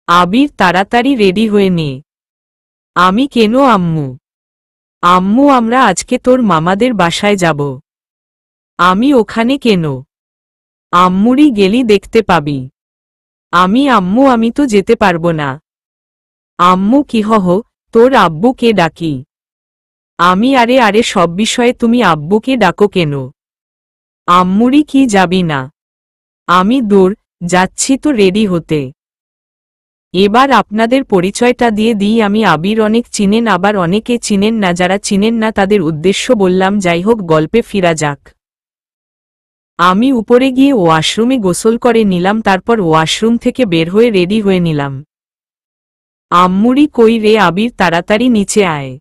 আবির তাড়াতাড়ি রেডি হয়ে নে। আমি কেন আম্মু? আম্মু আমরা আজকে তোর মামাদের বাসায় যাব। আমি ওখানে কেন? আম্মুরই গেলি দেখতে পাবি। আম্মু আমি তো যেতে পারবো না। আম্মু কি হহ, তোর আব্বুকে ডাকি। আমি আরে আরে সব বিষয়ে তুমি আব্বুকে ডাকো কেন? আম্মুরই কি যাবি না? আমি দূর যাচ্ছি তো রেডি হতে। এবার আপনাদের পরিচয়টা দিয়ে দিই। আমি আবির, অনেক চিনেন আবার অনেকে চিনেন না, যারা চিনেন না তাদের উদ্দেশ্য বললাম। যাই হোক, গল্পে ফিরা যাক। আমি উপরে গিয়ে ওয়াশরুমে গোসল করে নিলাম, তারপর ওয়াশরুম থেকে বের হয়ে রেডি হয়ে নিলাম। আম্মুরি কই রে আবির, তাড়াতাড়ি নিচে আয়।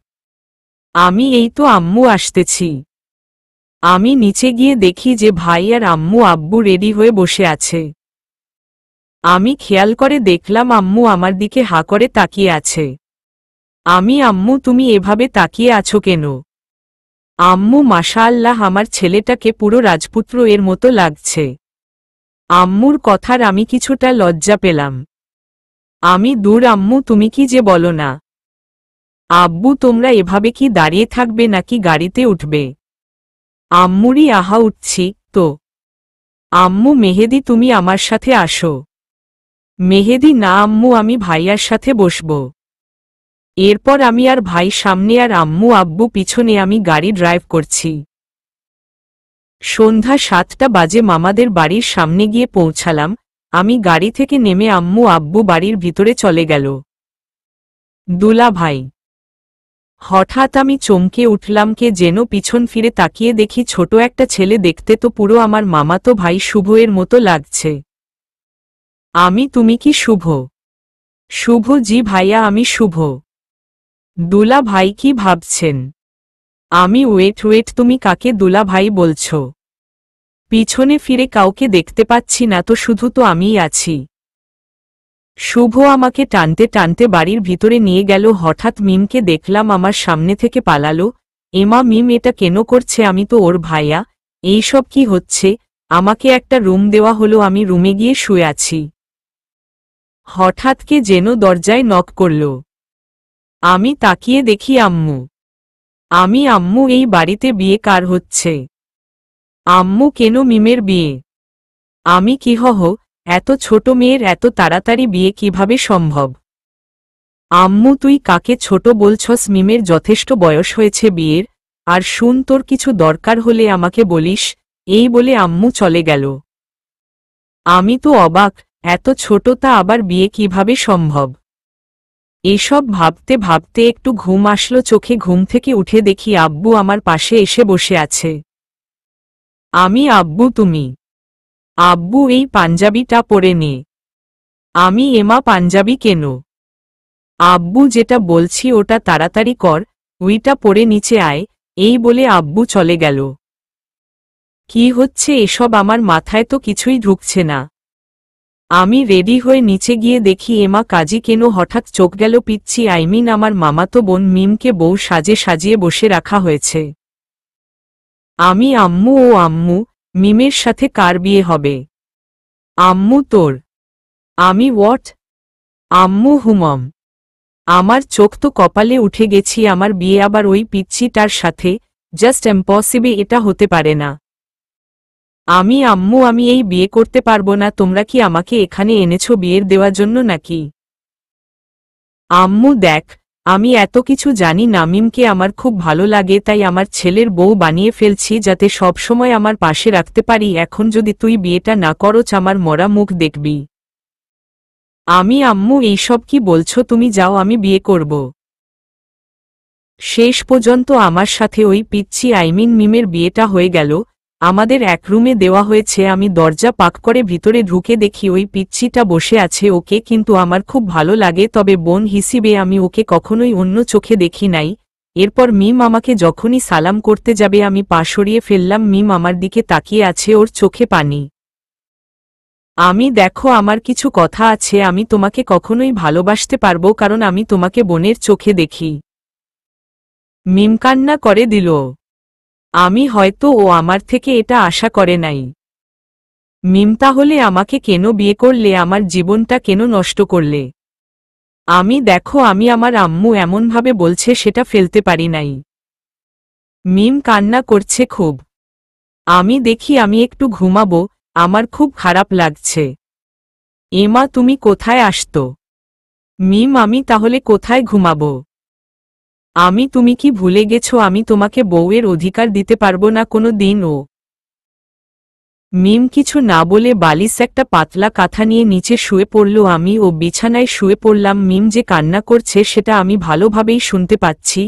আমি এই তো আম্মু আসতেছি। আমি নিচে গিয়ে দেখি যে ভাই আর আম্মু আব্বু রেডি হয়ে বসে আছে। আমি খেয়াল করে দেখলাম আম্মু আমার দিকে হা করে তাকিয়ে আছে। আম্মু তুমি এভাবে তাকিয়ে আছো কেন? আম্মু মাশাআল্লাহ, আমার ছেলেটাকে পুরো রাজপুত্র এর মতো লাগছে। আম্মুর কথার আমি কিছুটা লজ্জা পেলাম। আমি দূর আম্মু, তুমি কি যে বলো না। আব্বু তোমরা এভাবে কি দাঁড়িয়ে থাকবে নাকি গাড়িতে উঠবে? আম্মুরই আহা, উঠছি তো। আম্মু মেহেদি তুমি আমার সাথে আসো। মেহেদি না আম্মু, আমি ভাইয়ার সাথে বসব। এরপর আমি আর ভাই সামনে আর আম্মু আব্বু পিছনে, আমি গাড়ি ড্রাইভ করছি। সন্ধ্যা 7টা বাজে মামাদের বাড়ির সামনে গিয়ে পৌঁছালাম। আমি গাড়ি থেকে নেমে আম্মু আব্বু বাড়ির ভিতরে চলে গেল। দুলা ভাই। হঠাৎ আমি চমকে উঠলাম, কে যেন পিছন ফিরে তাকিয়ে দেখি ছোট একটা ছেলে, দেখতে তো পুরো আমার মামাতো ভাই শুভ এর মতো লাগছে। তুমি কি শুভ? শুভ জি ভাইয়া, আমি শুভ। দুলা ভাই কি ভাবছেন? আমি ওয়েট, তুমি কাকে দুলা ভাই বলছো? পিছনে ফিরে কাউকে দেখতে পাচ্ছি না তো, শুধু তো আমিই আছি। শুভ আমাকে টানতে টানতে বাড়ির ভিতরে নিয়ে গেল। হঠাৎ মিমকে দেখলাম আমার সামনে থেকে পালালো। এমা মিম এটা কেন করছে? আমি তো ওর ভাইয়া। এইসব কি হচ্ছে? আমাকে একটা রুম দেওয়া হলো, আমি রুমে গিয়ে শুয়ে আছি। হঠাৎ কে যেন দরজায় নক করল। আমি তাকিয়ে দেখি আম্মু। আম্মু এই বাড়িতে বিয়ে কার হচ্ছে? আম্মু কেন মিমের বিয়ে? আমি কি হহ, এত ছোট মেয়ের এত তাড়াতাড়ি বিয়ে কিভাবে সম্ভব? আম্মু তুই কাকে ছোট বলছস? মিমের যথেষ্ট বয়স হয়েছে বিয়ের। আর শুন, তোর কিছু দরকার হলে আমাকে বলিস। এই বলে আম্মু চলে গেল। আমি তো অবাক, এত ছোট তা আবার বিয়ে কিভাবে সম্ভব? এসব ভাবতে ভাবতে একটু ঘুম আসলো চোখে। ঘুম থেকে উঠে দেখি আব্বু আমার পাশে এসে বসে আছে। আব্বু তুমি? আব্বু এই পাঞ্জাবিটা পরে নে। এমা পাঞ্জাবি কেন? আব্বু যেটা বলছি ওটা তাড়াতাড়ি কর, ওইটা পরে নিচে আয়। এই বলে আব্বু চলে গেল। কি হচ্ছে এসব? আমার মাথায় তো কিছুই ঢুকছে না। আমি রেডি হয়ে নিচে গিয়ে দেখি এমা কাজী কেন হঠাৎ চোখ গেল পিচ্ছি আমার মামাতো বোন মিমকে বউ সাজে সাজিয়ে বসে রাখা হয়েছে। আম্মু ও আম্মু, মিমের সাথে কার বিয়ে হবে? আম্মু তোর। হোয়াট? আম্মু হুমম। আমার চোখ তো কপালে উঠে গেছি। আমার বিয়ে আবার ওই পিচ্ছিটার সাথে? জাস্ট ইম্পসিবল, এটা হতে পারে না। আম্মু আমি এই বিয়ে করতে পারবো না। তোমরা কি আমাকে এখানে এনেছো বিয়ের দেওয়ার জন্য নাকি? আম্মু দেখ, আমি এত কিছু জানি না। মিমকে আমার খুব ভালো লাগে, তাই আমার ছেলের বউ বানিয়ে ফেলছি যাতে সব সময় আমার পাশে রাখতে পারি। এখন যদি তুই বিয়েটা না করছ, আমার মরা মুখ দেখবি। আম্মু এইসব কি বলছো? তুমি যাও, আমি বিয়ে করব। শেষ পর্যন্ত আমার সাথে ওই পিচ্ছি মিমের বিয়েটা হয়ে গেল। আমাদের এক রুমে দেওয়া হয়েছে। আমি দরজা পাক করে ভিতরে ঢুকে দেখি ওই পিচ্ছিটা বসে আছে। ওকে কিন্তু আমার খুব ভালো লাগে, তবে বোন হিসেবে আমি ওকে কখনোই অন্য চোখে দেখি নাই। এরপর মিম আমাকে যখনই সালাম করতে যাবে, আমি পা সরিয়ে ফেললাম। মিম আমার দিকে তাকিয়ে আছে, ওর চোখে পানি। দেখো, আমার কিছু কথা আছে। আমি তোমাকে কখনোই ভালোবাসতে পারবো, কারণ আমি তোমাকে বোনের চোখে দেখি। মিম কান্না করে দিল। হয়তো ও আমার থেকে এটা আশা করে নাই। মিম তাহলে আমাকে কেন বিয়ে করলে? আমার জীবনটা কেন নষ্ট করলে? আমি দেখো আমি আমার আম্মু এমনভাবে বলছে সেটা ফেলতে পারি নাই। মিম কান্না করছে খুব। আমি দেখি আমি একটু ঘুমাবো, আমার খুব খারাপ লাগছে। এমা তুমি কোথায় আসতো? মিম আমি তাহলে কোথায় ঘুমাবো? তুমি কি ভুলে গেছো আমি তোমাকে বউয়ের অধিকার দিতে পারবো না কোনো দিনও? মিম কিছু না বলে বালিশ একটা পাতলা কাঁথা নিয়ে নিচে শুয়ে পড়ল। আমি ও বিছানায় শুয়ে পড়লাম। মিম যে কান্না করছে সেটা আমি ভালোভাবেই শুনতে পাচ্ছি,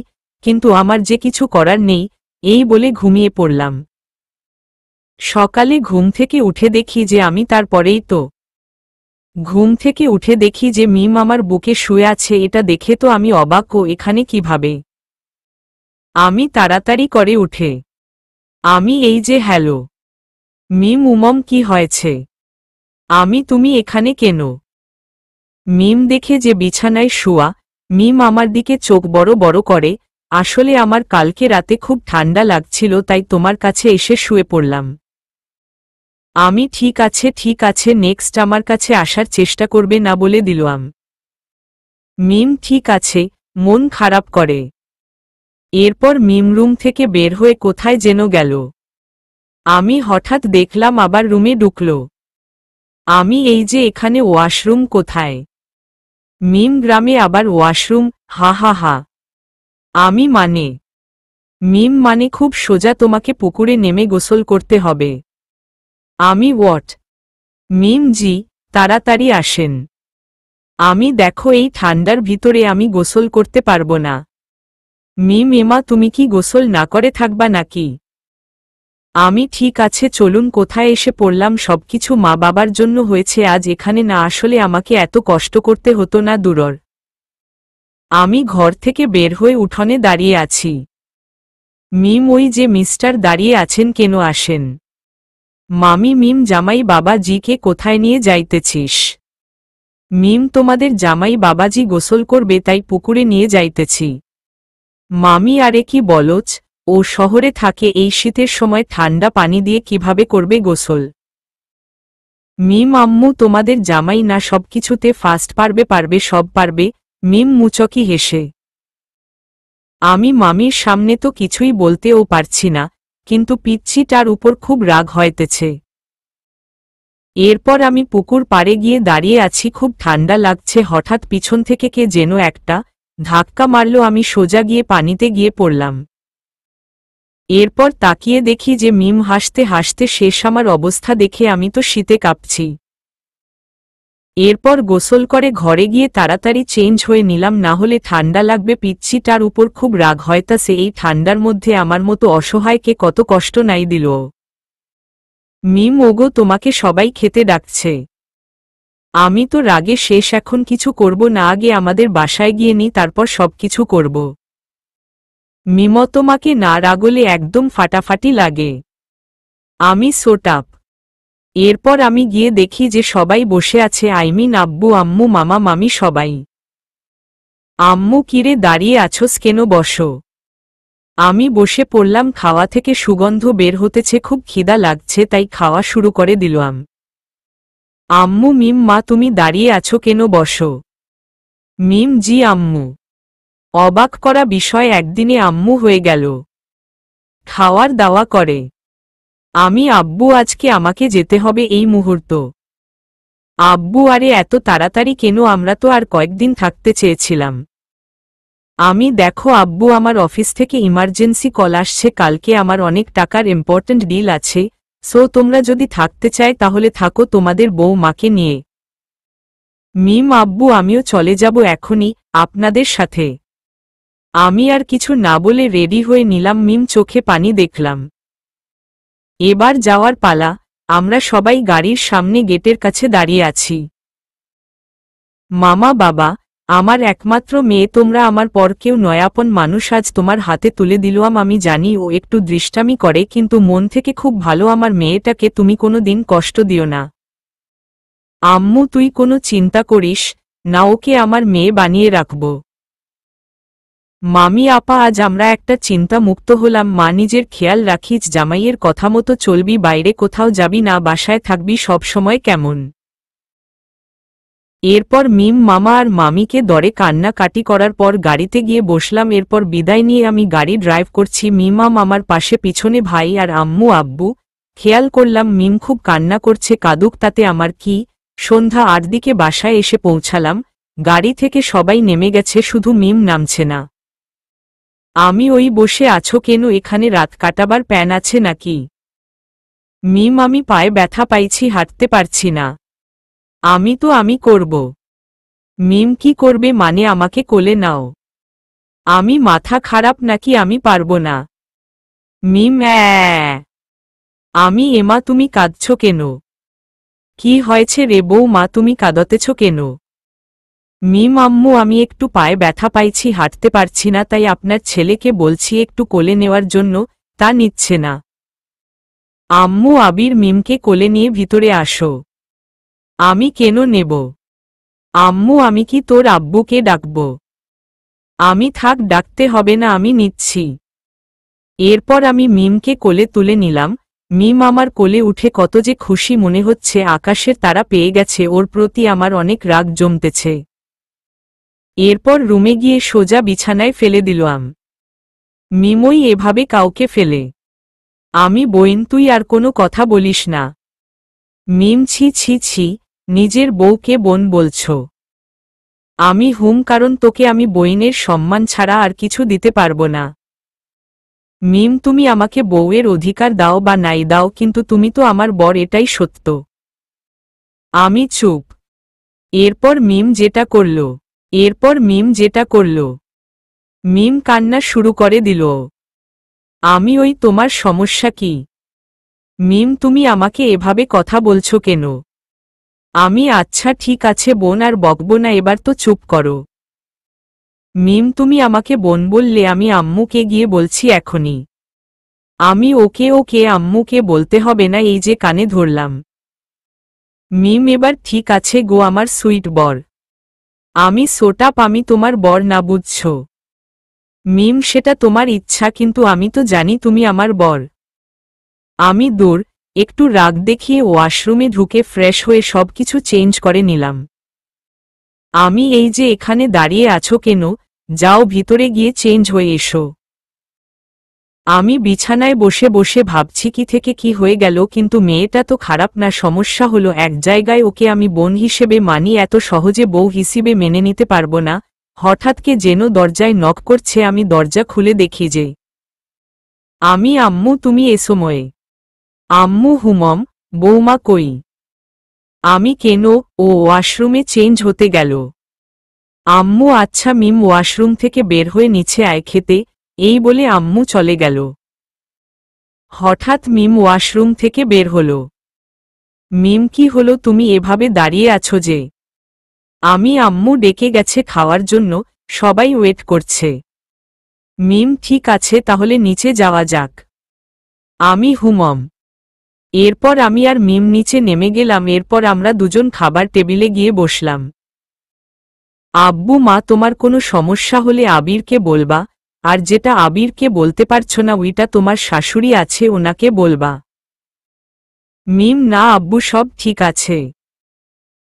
কিন্তু আমার যে কিছু করার নেই, এই বলে ঘুমিয়ে পড়লাম। সকালে ঘুম থেকে উঠে দেখি যে আমি তারপরেই তো ঘুম থেকে উঠে দেখি যে মিম আমার বুকে শুয়ে আছে। এটা দেখে তো আমি অবাক, ও এখানে কিভাবে? আমি তাড়াতাড়ি করে উঠে এই যে হ্যালো মিম উমম কি হয়েছে? তুমি এখানে কেন? মিম দেখে যে বিছানায় শোয়া, মিম আমার দিকে চোখ বড় বড় করে। আসলে আমার কালকে রাতে খুব ঠান্ডা লাগছিল, তাই তোমার কাছে এসে শুয়ে পড়লাম। আমি ঠিক আছে নেক্সট আমার কাছে আসার চেষ্টা করবে না বলে দিলাম। মিম ঠিক আছে, মন খারাপ করে। এরপর মিম রুম থেকে বের হয়ে কোথায় যেন গেল। আমি হঠাৎ দেখলাম আবার রুমে ঢুকল। এই যে এখানে ওয়াশরুম কোথায়? মিম গ্রামে আবার ওয়াশরুম? হা হা হা। মিম খুব সোজা তোমাকে পুকুরে নেমে গোসল করতে হবে। হোয়াট? মিম জি, তাড়াতাড়ি আসেন। দেখো এই ঠান্ডার ভিতরে আমি গোসল করতে পারবো না। মিম এমা তুমি কি গোসল না করে থাকবা নাকি? ঠিক আছে চলুন। কোথায় এসে পড়লাম? সবকিছু মা বাবার জন্য হয়েছে, আজ এখানে না আসলে আমাকে এত কষ্ট করতে হতো না। দূরর আমি ঘর থেকে বের হয়ে উঠোনে দাঁড়িয়ে আছি। মিম ওই যে মিস্টার দাঁড়িয়ে আছেন, কেন আসেন? মামি মিম জামাই বাবাজিকে কোথায় নিয়ে যাইতেছিস? মিম তোমাদের জামাই বাবাজি গোসল করবে তাই পুকুরে নিয়ে যাইতেছি। মামি আরে কি বলছ, ও শহরে থাকে, এই শীতের সময় ঠান্ডা পানি দিয়ে কিভাবে করবে গোসল? মিম আম্মু তোমাদের জামাই না সবকিছুতে ফাস্ট, পারবে সব পারবে। মিম মুচকি হেসে। আমি মামির সামনে তো কিছুই বলতেও পারছি না, কিন্তু পিচ্ছিটার উপর খুব রাগ হইতেছে। এরপর আমি পুকুর পাড়ে গিয়ে দাঁড়িয়ে আছি, খুব ঠান্ডা লাগছে। হঠাৎ পিছন থেকে কে যেন একটা ধাক্কা মারল। আমি সোজা গিয়ে পানিতে গিয়ে পড়লাম। এরপর তাকিয়ে দেখি যে মিম হাসতে হাসতে শেষ। আমার অবস্থা দেখে আমি তো শীতে কাঁপছি। এরপর গোসল করে ঘরে গিয়ে তাড়াতাড়ি চেঞ্জ হয়ে নিলাম, না হলে ঠান্ডা লাগবে। পিচ্ছিটার উপর খুব রাগ হইতাছে। এই ঠান্ডার মধ্যে আমার মতো অসহায়কে কত কষ্ট নাই দিল। মিম ওগো তোমাকে সবাই খেতে ডাকছে। আমি তো রাগে শেষ, এখন কিছু করব না, আগে আমাদের বাসায় গিয়ে নি, তারপর সবকিছু করব। মিম তোমাকে না রাগলে একদম ফাটাফাটি লাগে। আমি সোটাপ। এরপর আমি গিয়ে দেখি যে সবাই বসে আছে, আইমিন আব্বু আম্মু মামা মামি সবাই। আম্মু কিরে দাঁড়িয়ে আছোস কেন? বসো। আমি বসে পড়লাম। খাওয়া থেকে সুগন্ধ বের হতেছে, খুব খিদা লাগছে, তাই খাওয়া শুরু করে দিলাম। আম্মু মিম মা তুমি দাঁড়িয়ে আছো কেন? বসো। মিম জি আম্মু। অবাক করা বিষয়, একদিনে আম্মু হয়ে গেল খাওয়ার দাওয়া করে। আব্বু আজকে আমাকে যেতে হবে এই মুহূর্ত। আব্বু আরে এত তাড়াতাড়ি কেন? আমরা তো আর কয়েকদিন থাকতে চেয়েছিলাম। দেখো আব্বু আমার অফিস থেকে ইমার্জেন্সি কল আসছে, কালকে আমার অনেক টাকার ইম্পর্ট্যান্ট ডিল আছে, সো তোমরা যদি থাকতে চাই তাহলে থাকো তোমাদের বউ মাকে নিয়ে। মিম আব্বু আমিও চলে যাব এখনই আপনাদের সাথে। আর কিছু না বলে রেডি হয়ে নিলাম। মিম চোখে পানি দেখলাম। এবার যাওয়ার পালা। আমরা সবাই গাড়ির সামনে গেটের কাছে দাঁড়িয়ে আছি। মামা বাবা, আমার একমাত্র মেয়ে, তোমরা আমার পর কেউ নয়, আপন মানুষ আজ তোমার হাতে তুলে দিলাম। আমি জানি ও একটু দৃষ্টামি করে, কিন্তু মন থেকে খুব ভালো। আমার মেয়েটাকে তুমি কোনো দিন কষ্ট দিও না। আম্মু তুই কোনো চিন্তা করিস না, ওকে আমার মেয়ে বানিয়ে রাখব। মামি আপা আজ আমরা একটা চিন্তা মুক্ত হলাম। মা নিজের খেয়াল রাখিস, জামাইয়ের কথা মতো চলবি, বাইরে কোথাও যাবি না, বাসায় থাকবি সব সময়, কেমন? এরপর মিম মামা আর মামিকে দরে কান্নাকাটি করার পর গাড়িতে গিয়ে বসলাম। এরপর বিদায় নিয়ে আমি গাড়ি ড্রাইভ করছি, মিমা মামার পাশে পিছনে ভাই আর আম্মু আব্বু। খেয়াল করলাম মিম খুব কান্না করছে, কাঁদুক তাতে আমার কি। সন্ধ্যা 8 দিকে বাসায় এসে পৌঁছালাম। গাড়ি থেকে সবাই নেমে গেছে, শুধু মিম নামছে না। আমি ওই বসে আছো কেন, এখানে রাত কাটাবার প্যান আছে নাকি? মিম আমি পায়ে ব্যথা পাইছি, হাঁটতে পারছি না। আমি করব। মিম কি করবে মানে আমাকে কোলে নাও। আমি মাথা খারাপ নাকি, আমি পারবো না। মিম আমি এমা তুমি কাঁদছ কেন? কি হয়েছে রে বৌমা, তুমি কাঁদতেছ কেন? মিম আম্মু আমি একটু পায়ে ব্যথা পাইছি, হাঁটতে পারছি না, তাই আপনার ছেলেকে বলছি একটু কোলে নেওয়ার জন্য, তা নিচ্ছে না। আম্মু আবির মিমকে কোলে নিয়ে ভিতরে আসো। আমি কেন নেব? আম্মু আমি কি তোর আব্বুকে ডাকব? আমি থাক, ডাকতে হবে না, আমি নিচ্ছি। এরপর আমি মিমকে কোলে তুলে নিলাম। মিম আমার কোলে উঠে কত যে খুশি মনে হচ্ছে, আকাশের তারা পেয়ে গেছে, ওর প্রতি আমার অনেক রাগ জমতেছে। এরপর রুমে গিয়ে সোজা বিছানায় ফেলে দিলাম। মিমই এভাবে কাউকে ফেলে? আমি বইন, তুই আর কোনো কথা বলিস না। মিম ছি ছি ছি, নিজের বউকে বোন বলছ? আমি কারণ তোকে আমি বইনের সম্মান ছাড়া আর কিছু দিতে পারবো না। মিম তুমি আমাকে বউয়ের অধিকার দাও বা নাই দাও, কিন্তু তুমি তো আমার বর, এটাই সত্য। আমি চুপ। এরপর মিম যেটা করল, মিম কান্না শুরু করে দিল। আমি ওই তোমার সমস্যা কি? মিম তুমি আমাকে এভাবে কথা বলছো কেন? আমি আচ্ছা ঠিক আছে বোন, আর বকবো না, এবার তো চুপ করো। মিম তুমি আমাকে বোন বললে, আমি আম্মুকে গিয়ে বলছি এখনই। আমি ওকে আম্মুকে বলতে হবে না, এই যে কানে ধরলাম। মিম এবার ঠিক আছে গো আমার সুইট বর। আমি সোটাপ, আমি তোমার বর না, বুঝছ? মিম সেটা তোমার ইচ্ছা, কিন্তু আমি তো জানি তুমি আমার বর। আমি দূর। একটু রাগ দেখিয়ে ওয়াশরুমে ঢুকে ফ্রেশ হয়ে সবকিছু চেঞ্জ করে নিলাম। আমি এই যে এখানে দাঁড়িয়ে আছো কেন, যাও ভিতরে গিয়ে চেঞ্জ হয়ে এসো। আমি বিছানায় বসে বসে ভাবছি কি থেকে কি হয়ে গেল, কিন্তু মেয়েটা তো খারাপ না, সমস্যা হলো এক জায়গায় ওকে আমি বোন হিসেবে মানি, এত সহজে বউ হিসেবে মেনে নিতে পারবো না। হঠাৎ কে যেন দরজায় নক করছে, আমি দরজা খুলে দেখি যে আমি আম্মু। তুমি এ সময়ে? আম্মু হুমম, বৌমা কই? আমি কেন? ও ওয়াশরুমে চেঞ্জ হতে গেল। আম্মু আচ্ছা মিম ওয়াশরুম থেকে বের হয়ে নিচে আয় খেতে, এই বলে আম্মু চলে গেল। হঠাৎ মিম ওয়াশরুম থেকে বের হল। মিম কি হলো, তুমি এভাবে দাঁড়িয়ে আছো যে? আমি আম্মু ডেকে গেছে খাওয়ার জন্য, সবাই ওয়েট করছে। মিম ঠিক আছে তাহলে নিচে যাওয়া যাক। আমি হুমম। এরপর আমি আর মিম নিচে নেমে গেলাম। এরপর আমরা দুজন খাবার টেবিলে গিয়ে বসলাম। আব্বু মা তোমার কোনো সমস্যা হলে আবিরকে বলবা, আর যেটা আবিরকে বলতে পারছো না ওইটা তোমার শাশুড়ি আছে, ওনাকে বলবা। মিম না আব্বু সব ঠিক আছে।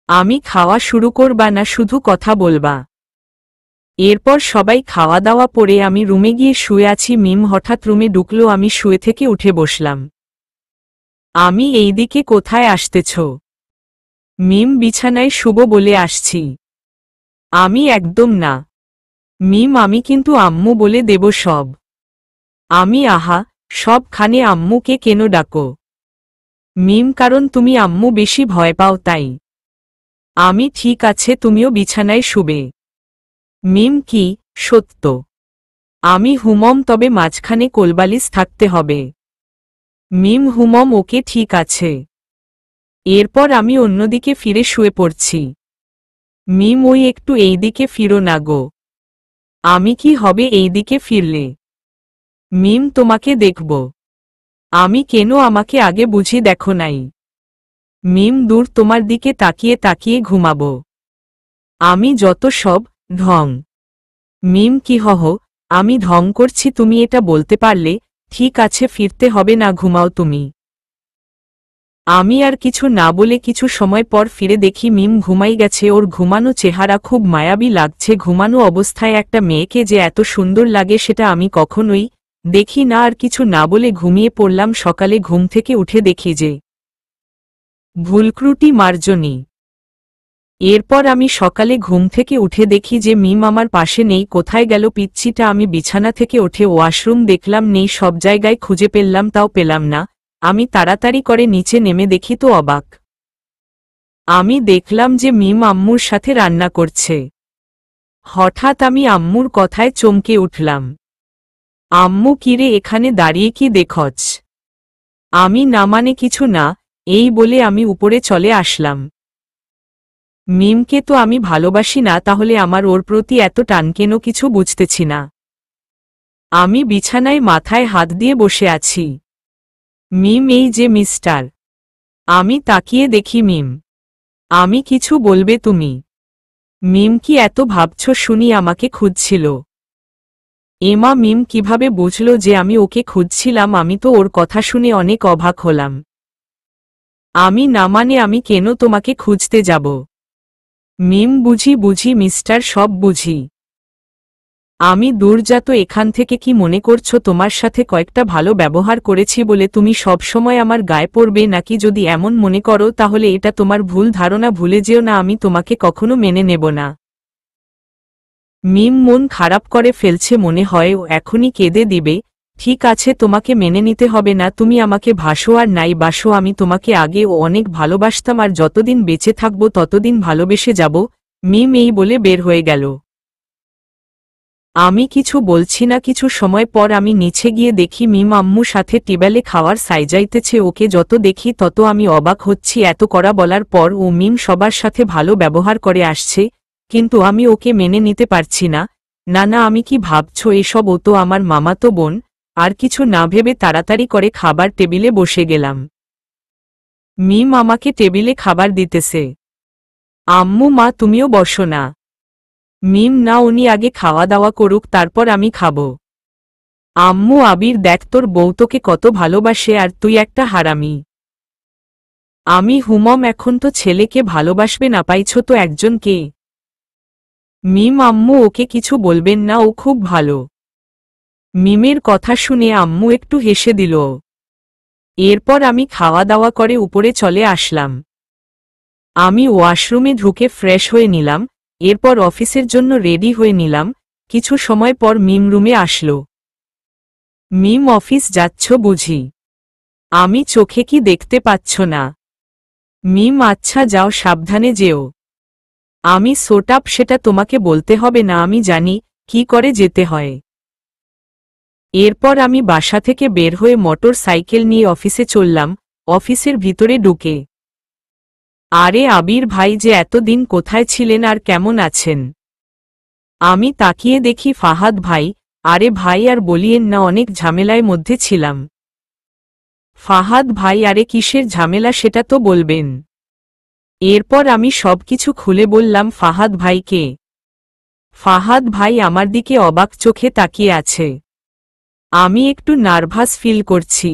আমি খাওয়া শুরু করবা না, শুধু কথা বলবা। এরপর সবাই খাওয়া দাওয়া পরে আমি রুমে গিয়ে শুয়ে আছি। মিম হঠাৎ রুমে ঢুকলো, আমি শুয়ে থেকে উঠে বসলাম। আমি এইদিকে কোথায় আসতেছ? মিম বিছানায় শুব বলে আসছি। আমি একদম না। মিম আমি কিন্তু আম্মু বলে দেব সব। আমি আহা, সবখানে আম্মুকে কেন ডাকো? মিম কারণ তুমি আম্মু বেশি ভয় পাও তাই। আমি ঠিক আছে, তুমিও বিছানায় শুবে। মিম কি সত্য? আমি হুমম, তবে মাঝখানে কোলবালিশ থাকতে হবে। মিম হুমম ওকে ঠিক আছে। এরপর আমি অন্যদিকে ফিরে শুয়ে পড়ছি। মিম ওই একটু এইদিকে ফিরো না গো। আমি কি হবে এইদিকে ফিরলে? মিম তোমাকে দেখব। আমি কেন, আমাকে আগে বুঝি দেখো নাই? মিম দূর, তোমার দিকে তাকিয়ে তাকিয়ে ঘুমাবো। আমি যত সব ঢং। মিম কি আমি ঢং করছি, তুমি এটা বলতে পারলে? ঠিক আছে ফিরতে হবে না, ঘুমাও তুমি। আমি আর কিছু না বলে কিছু সময় পর ফিরে দেখি মিম ঘুমাই গেছে। ওর ঘুমানো চেহারা খুব মায়াবী লাগছে। ঘুমানো অবস্থায় একটা মেয়েকে যে এত সুন্দর লাগে সেটা আমি কখনোই দেখি না। আর কিছু না বলে ঘুমিয়ে পড়লাম। সকালে ঘুম থেকে উঠে দেখি যে ভুলক্রুটি মার্জনী। এরপর আমি সকালে ঘুম থেকে উঠে দেখি যে মিম আমার পাশে নেই। কোথায় গেল পিচ্ছিটা? আমি বিছানা থেকে উঠে ওয়াশরুম দেখলাম, নেই। সব জায়গায় খুঁজে পেলাম, তাও পেলাম না। আমি তাড়াতাড়ি করে নিচে নেমে দেখি তো অবাক। আমি দেখলাম যে মিম আম্মুর সাথে রান্না করছে। হঠাৎ আমি আম্মুর কথায় চমকে উঠলাম। আম্মু, কিরে এখানে দাঁড়িয়ে কি দেখছ? আমি না মানে কিছু না, এই বলে আমি উপরে চলে আসলাম। মিমকে তো আমি ভালোবাসি না, তাহলে আমার ওর প্রতি এত টান কেন কিছু বুঝতেছি না। আমি বিছানায় মাথায় হাত দিয়ে বসে আছি। মিম, এই যে মিস্টার। আমি তাকিয়ে দেখি মিম। আমি কিছু বলবে তুমি? মিম কি এত ভাবছ শুনি আমাকে খুঁজছিল? এমা, মিম কিভাবে বুঝল যে আমি ওকে খুঁজছিলাম? আমি তো ওর কথা শুনে অনেক অবাক হলাম। আমি না মানে আমি কেন তোমাকে খুঁজতে যাব? মিম, বুঝি মিস্টার, সব বুঝি। আমি দূরজাত এখান থেকে। কি মনে করছো তোমার সাথে কয়েকটা ভালো ব্যবহার করেছি বলে তুমি সব সময় আমার গায়ে পড়বে নাকি? যদি এমন মনে করো তাহলে এটা তোমার ভুল ধারণা। ভুলে যেও না, আমি তোমাকে কখনো মেনে নেব না। মিম মন খারাপ করে ফেলছে মনে হয়, ও এখনই কেঁদে দিবে। ঠিক আছে, তোমাকে মেনে নিতে হবে না। তুমি আমাকে ভাসো আর নাই বাসো, আমি তোমাকে আগেও অনেক ভালোবাসতাম, আর যতদিন বেঁচে থাকবো ততদিন ভালোবেসে যাব। মিম এই বলে বের হয়ে গেল। আমি কিছু বলছি না। কিছু সময় পর আমি নিচে গিয়ে দেখি মিম আম্মু সাথে টেবিলে খাওয়ার সাইজাইতেছে। ওকে যত দেখি তত আমি অবাক হচ্ছি। এত করা বলার পর ও মিম সবার সাথে ভালো ব্যবহার করে আসছে, কিন্তু আমি ওকে মেনে নিতে পারছি না। না না, আমি কি ভাবছো এসব? ও তো আমার মামাতো বোন। আর কিছু না ভেবে তাড়াতাড়ি করে খাবার টেবিলে বসে গেলাম। মিম আমাকে টেবিলে খাবার দিতেছে। আম্মু, মা তুমিও বসো না। মিম, না, উনি আগে খাওয়া দাওয়া করুক, তারপর আমি খাবো। আম্মু, আবির দেখ তোর বউ তোকে কত ভালোবাসে, আর তুই একটা হারামি। আমি হুমম, এখন তো ছেলেকে ভালোবাসবে না, পাইছো তো একজনকে। মিম, আম্মু ওকে কিছু বলবেন না, ও খুব ভালো। মিমের কথা শুনে আম্মু একটু হেসে দিল। এরপর আমি খাওয়া দাওয়া করে উপরে চলে আসলাম। আমি ওয়াশরুমে ঢুকে ফ্রেশ হয়ে নিলাম। এরপর অফিসের জন্য রেডি হয়ে নিলাম। কিছু সময় পর মিম রুমে আসলো। মিম, অফিস যাচ্ছ বুঝি? আমি চোখে কি দেখতে পাচ্ছ না? মিম, আচ্ছা যাও, সাবধানে যেও। আমি সোটাপ, সেটা তোমাকে বলতে হবে না, আমি জানি কি করে যেতে হয়। এরপর আমি বাসা থেকে বের হয়ে মোটর সাইকেল নিয়ে অফিসে চললাম। অফিসের ভিতরে ঢুকে আরে আবির ভাই, যে এতদিন কোথায় ছিলেন আর কেমন আছেন? আমি তাকিয়ে দেখি ফাহাদ ভাই। আরে ভাই আর বলিয়েন না, অনেক ঝামেলায় মধ্যে ছিলাম। ফাহাদ ভাই, আরে কিসের ঝামেলা সেটা তো বলবেন। এরপর আমি সবকিছু খুলে বললাম ফাহাদ ভাইকে। ফাহাদ ভাই আমার দিকে অবাক চোখে তাকিয়ে আছে। আমি একটু নার্ভাস ফিল করছি।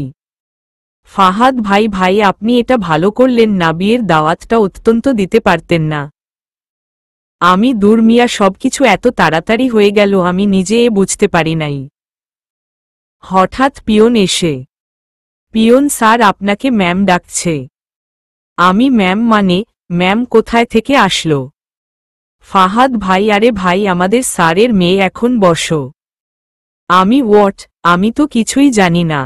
ফাহাদ ভাই, ভাই আপনি এটা ভালো করলেন না, বিয়ের দাওয়াতটা অত্যন্ত দিতে পারতেন না। আমি দূর মিয়া, সবকিছু এত তাড়াতাড়ি হয়ে গেল আমি নিজে বুঝতে পারি নাই। হঠাৎ পিয়ন এসে, পিয়ন স্যার, আপনাকে ম্যাম ডাকছে। আমি ম্যাম মানে? ম্যাম কোথায় থেকে আসলো? ফাহাদ ভাই, আরে ভাই আমাদের স্যারের মেয়ে, এখন বসো। আমি হোয়াট? আমি তো কিছুই জানি না।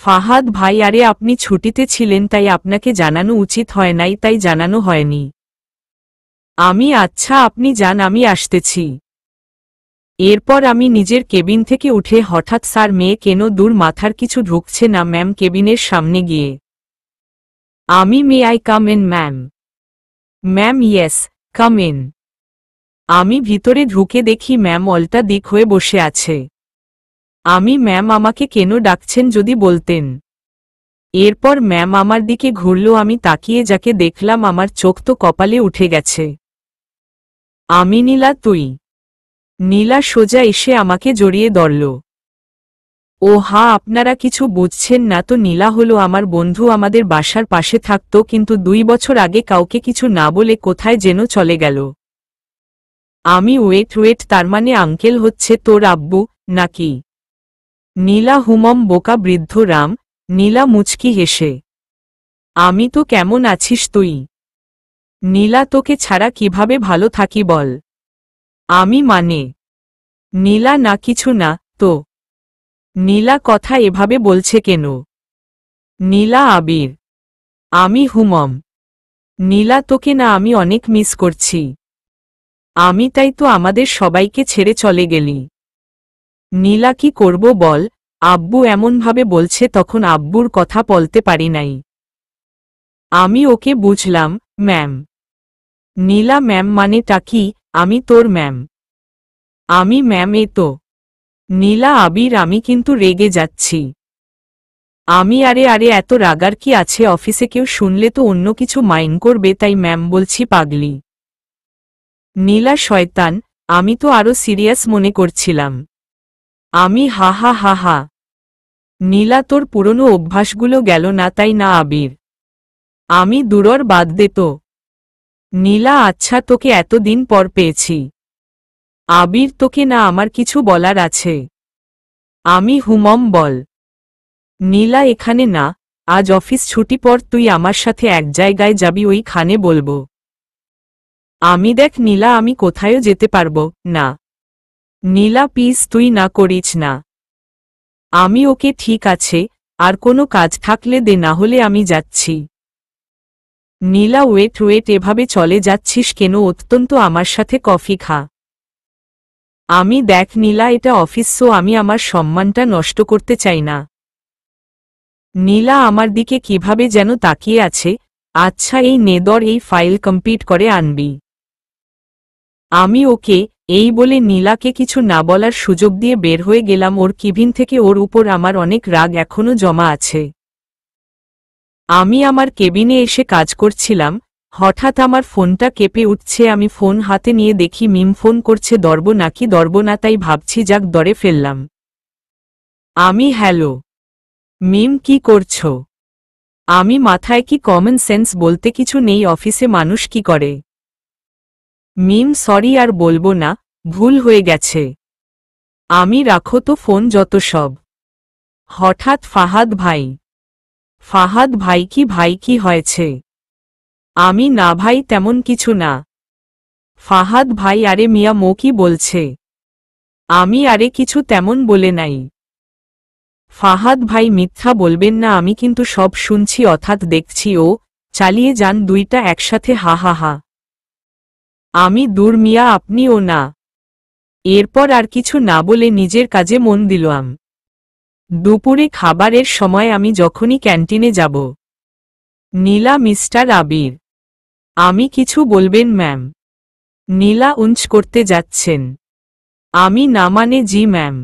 ফাহাদ ভাই, আরে আপনি ছুটিতে ছিলেন তাই আপনাকে জানানো উচিত হয় নাই, তাই জানানো হয়নি। আমি আচ্ছা, আপনি যান, আমি আসতেছি। এরপর আমি নিজের কেবিন থেকে উঠে হঠাৎ স্যার মেয়ে কেন দূর, মাথার কিছু ঢুকছে না। ম্যাম কেবিনের সামনে গিয়ে আমি, may I come in ma'am? Ma'am, yes, come in. আমি ভিতরে ঢুকে দেখি ম্যাম উল্টা দিক হয়ে বসে আছে। আমি, ম্যাম আমাকে কেন ডাকছেন যদি বলতেন। এরপর ম্যাম আমার দিকে ঘুরল। আমি তাকিয়ে যাকে দেখলাম আমার চোখ তো কপালে উঠে গেছে। আমি, নীলা তুই? নীলা সোজা এসে আমাকে জড়িয়ে ধরল। ও হা, আপনারা কিছু বুঝছেন না তো? নীলা হলো আমার বন্ধু, আমাদের বাসার পাশে থাকতো, কিন্তু 2 বছর আগে কাউকে কিছু না বলে কোথায় যেন চলে গেল। আমি ওয়েট, তার মানে আঙ্কেল হচ্ছে তোর আব্বু, নাকি? নীলা হুমম বোকা বৃদ্ধ রাম। নীলা মুচকি হেসে। আমি তো, কেমন আছিস তুই? নীলা, তোকে ছাড়া কিভাবে ভালো থাকি বল। আমি মানে। নীলা, না কিছু না তো। নীলা কথা এভাবে বলছে কেন? নীলা, আবির। আমি হুমম। নীলা, তোকে না আমি অনেক মিস করছি। আমি তাই তো আমাদের সবাইকে ছেড়ে চলে গেলি। নীলা, কি করব বল, আব্বু এমনভাবে বলছে, তখন আব্বুর কথা বলতে পারি নাই। আমি ওকে বুঝলাম, ম্যাম। নীলা, ম্যাম মানেটা কি? আমি তোর ম্যাম। আমি ম্যাম এ তো। নীলা, আবির, আমি কিন্তু রেগে যাচ্ছি। আমি আরে এত রাগার কি আছে? অফিসে কেউ শুনলে তো অন্য কিছু মাইন্ড করবে, তাই ম্যাম বলছি, পাগলি। নীলা, শয়তান, আমি তো আরো সিরিয়াস মনে করছিলাম। আমি হা হা হা হা। নীলা, তোর পুরনো অভ্যাসগুলো গেল না তাই না আবির? আমি দূরর বাদ দে তো। নীলা, আচ্ছা, তোকে এতদিন পর পেয়েছি। আবির, তোকে না আমার কিছু বলার আছে। আমি হুমম, বল। নীলা, এখানে না, আজ অফিস ছুটি পর তুই আমার সাথে এক জায়গায় যাবি, ওইখানে বলবো। আমি দেখ নীলা, আমি কোথায়ও যেতে পারবো না। নীলা, প্লিজ তুই না করিস না। আমি ওকে, ঠিক আছে, আর কোনো কাজ থাকলে দে, না হলে আমি যাচ্ছি। নীলা, ওয়েট, এভাবে চলে যাচ্ছিস কেন? অত্যন্ত, আমার সাথে কফি খা। আমি দেখ নীলা, এটা অফিস, সো আমি আমার সম্মানটা নষ্ট করতে চাই না। নীলা আমার দিকে কিভাবে যেন তাকিয়ে আছে। আচ্ছা, এই নেদর, এই ফাইল কমপ্লিট করে আনবি। আমি ওকে, এই বলে নীলাকে কিছু না বলার সুযোগ দিয়ে বের হয়ে গেলাম ওর কেবিন থেকে। ওর উপর আমার অনেক রাগ এখনো জমা আছে। আমি আমার কেবিনে এসে কাজ করছিলাম, হঠাৎ আমার ফোনটা কেঁপে উঠছে। আমি ফোন হাতে নিয়ে দেখি মিম ফোন করছে। দরব নাকি দরব না, তাই ভাবছি যাক দরে ফেললাম। আমি, হ্যালো মিম, কি করছো? আমি, মাথায় কি কমন সেন্স বলতে কিছু নেই? অফিসে মানুষ কি করে? মিম, সরি, আর বলবো না, ভুল হয়ে গেছে। আমি, রাখো তো ফোন যত সব। হঠাৎ ফাহাদ ভাই। ফাহাদ ভাই, কি ভাই, কি হয়েছে? আমি, না ভাই, তেমন কিছু না। ফাহাদ ভাই, আরে মিয়া মো কি বলছে? আমি, আরে কিছু তেমন বলে নাই। ফাহাদ ভাই, মিথ্যা বলবেন না, আমি কিন্তু সব শুনছি অর্থাৎ দেখছি। ও চালিয়ে যান দুইটা একসাথে, হা হা হা। আমি, দূর মিয়া, আপনিও না। এরপর আর কিছু না বলে নিজের কাজে মন দিলাম। দুপুরে খাবারের সময় আমি যখনই ক্যান্টিনে যাব। নীলা, মিস্টার আবির। আমি, কিছু বলবেন ম্যাম? নীলা, উঞ্চ করতে যাচ্ছেন? আমি, না মানে জি ম্যাম।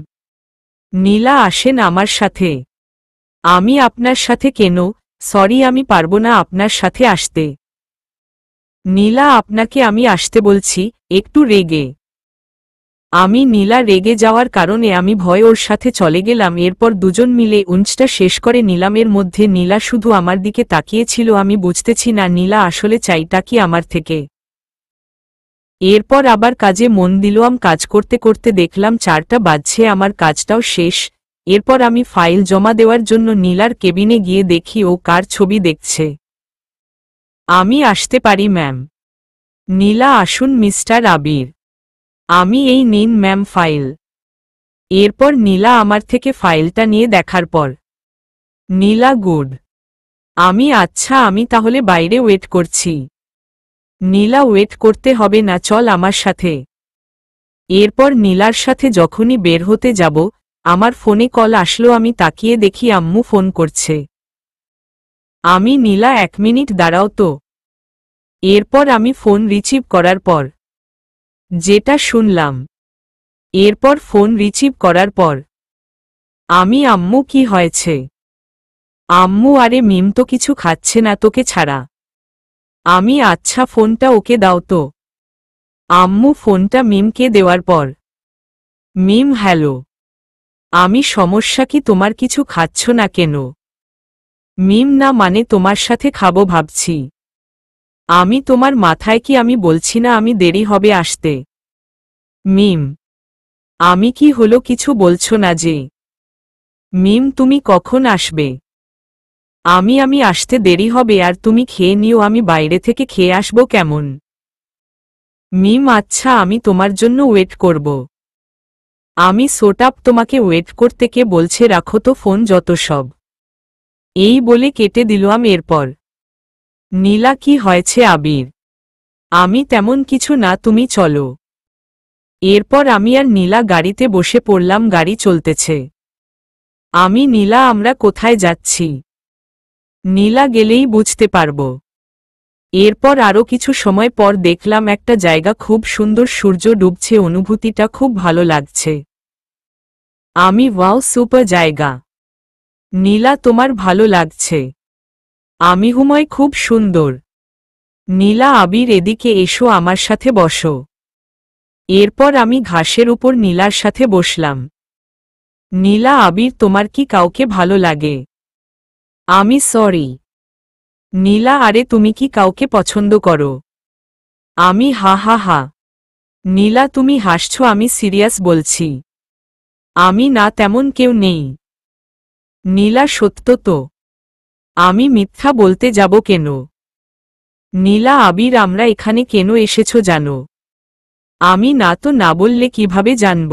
নীলা, আসেন আমার সাথে। আমি, আপনার সাথে কেন? সরি, আমি পারবো না আপনার সাথে আসতে। নীলা, আপনাকে আমি আসতে বলছি, একটু রেগে। আমি, নীলা রেগে যাওয়ার কারণে আমি ভয় ওর সাথে চলে গেলাম। এরপর দুজন মিলে উঞ্চটা শেষ করে নিলামের মধ্যে। নীলা শুধু আমার দিকে তাকিয়েছিল। আমি বুঝতেছি না নীলা আসলে চাইটা কি আমার থেকে। এরপর আবার কাজে মন দিলাম। কাজ করতে করতে দেখলাম 4টা বাজছে, আমার কাজটাও শেষ। এরপর আমি ফাইল জমা দেওয়ার জন্য নীলার কেবিনে গিয়ে দেখি ও কার ছবি দেখছে। আমি, আসতে পারি ম্যাম? নীলা, আসুন মিস্টার আবির। আমি, এই নিন ম্যাম ফাইল। এরপর নীলা আমার থেকে ফাইলটা নিয়ে দেখার পর। নীলা, গুড। আমি, আচ্ছা, আমি তাহলে বাইরে ওয়েট করছি। নীলা, ওয়েট করতে হবে না, চল আমার সাথে। এরপর নীলার সাথে যখনই বের হতে যাব, আমার ফোনে কল আসলো। আমি তাকিয়ে দেখি আম্মু ফোন করছে। আমি, নীলা, 1 মিনিট দাঁড়াও তো। এরপর আমি ফোন রিসিভ করার পর যেটা শুনলাম। এরপর ফোন রিসিভ করার পর আমি, আম্মু, কি হয়েছে? আম্মু, আরে মিম তো কিছু খাচ্ছে না তোকে ছাড়া। আমি, আচ্ছা, ফোনটা ওকে দাও তো। আম্মু ফোনটা মিমকে দেওয়ার পর। মিম, হ্যালো। আমি সমস্যা কি, তোমার কিছু খাচ্ছ না কেন? মিম না মানে তোমার সাথে খাবো ভাবছি। আমি তোমার মাথায় কি আমি বলছি না আমি দেরি হবে আসতে? মিম আমি কি হলো কিছু বলছো না যে? মিম তুমি কখন আসবে? আমি আসতে দেরি হবে আর তুমি খেয়ে নিও, আমি বাইরে থেকে খেয়ে আসবো কেমন? মিম আচ্ছা আমি তোমার জন্য ওয়েট করব। আমি সোটাপ তোমাকে ওয়েট করতে কে বলছে, রাখো তো ফোন যত সব। এই বলে কেটে দিলাম। এরপর নীলা কি হয়েছে আবির? আমি তেমন কিছু না, তুমি চলো। এরপর আমি আর নীলা গাড়িতে বসে পড়লাম, গাড়ি চলতেছে। আমি নীলা আমরা কোথায় যাচ্ছি? নীলা গেলেই বুঝতে পারব। এরপর আরও কিছু সময় পর দেখলাম একটা জায়গা, খুব সুন্দর, সূর্য ডুবছে, অনুভূতিটা খুব ভালো লাগছে। আমি ওয়াও সুপার জায়গা। নীলা তোমার ভালো লাগছে? আমি হুময় খুব সুন্দর। নীলা আবির এদিকে এসো, আমার সাথে বসো। এরপর আমি ঘাসের উপর নীলার সাথে বসলাম। নীলা আবির তোমার কি কাউকে ভালো লাগে? আমি সরি। নীলা আরে তুমি কি কাউকে পছন্দ করো? আমি হা হা হা। নীলা তুমি হাসছো, আমি সিরিয়াস বলছি। আমি না, তেমন কেউ নেই। নীলা সত্য তো? আমি মিথ্যা বলতে যাব কেন? নীলা আবির আমরা এখানে কেন এসেছো জানো? আমি না তো, না বললে কিভাবে জানব?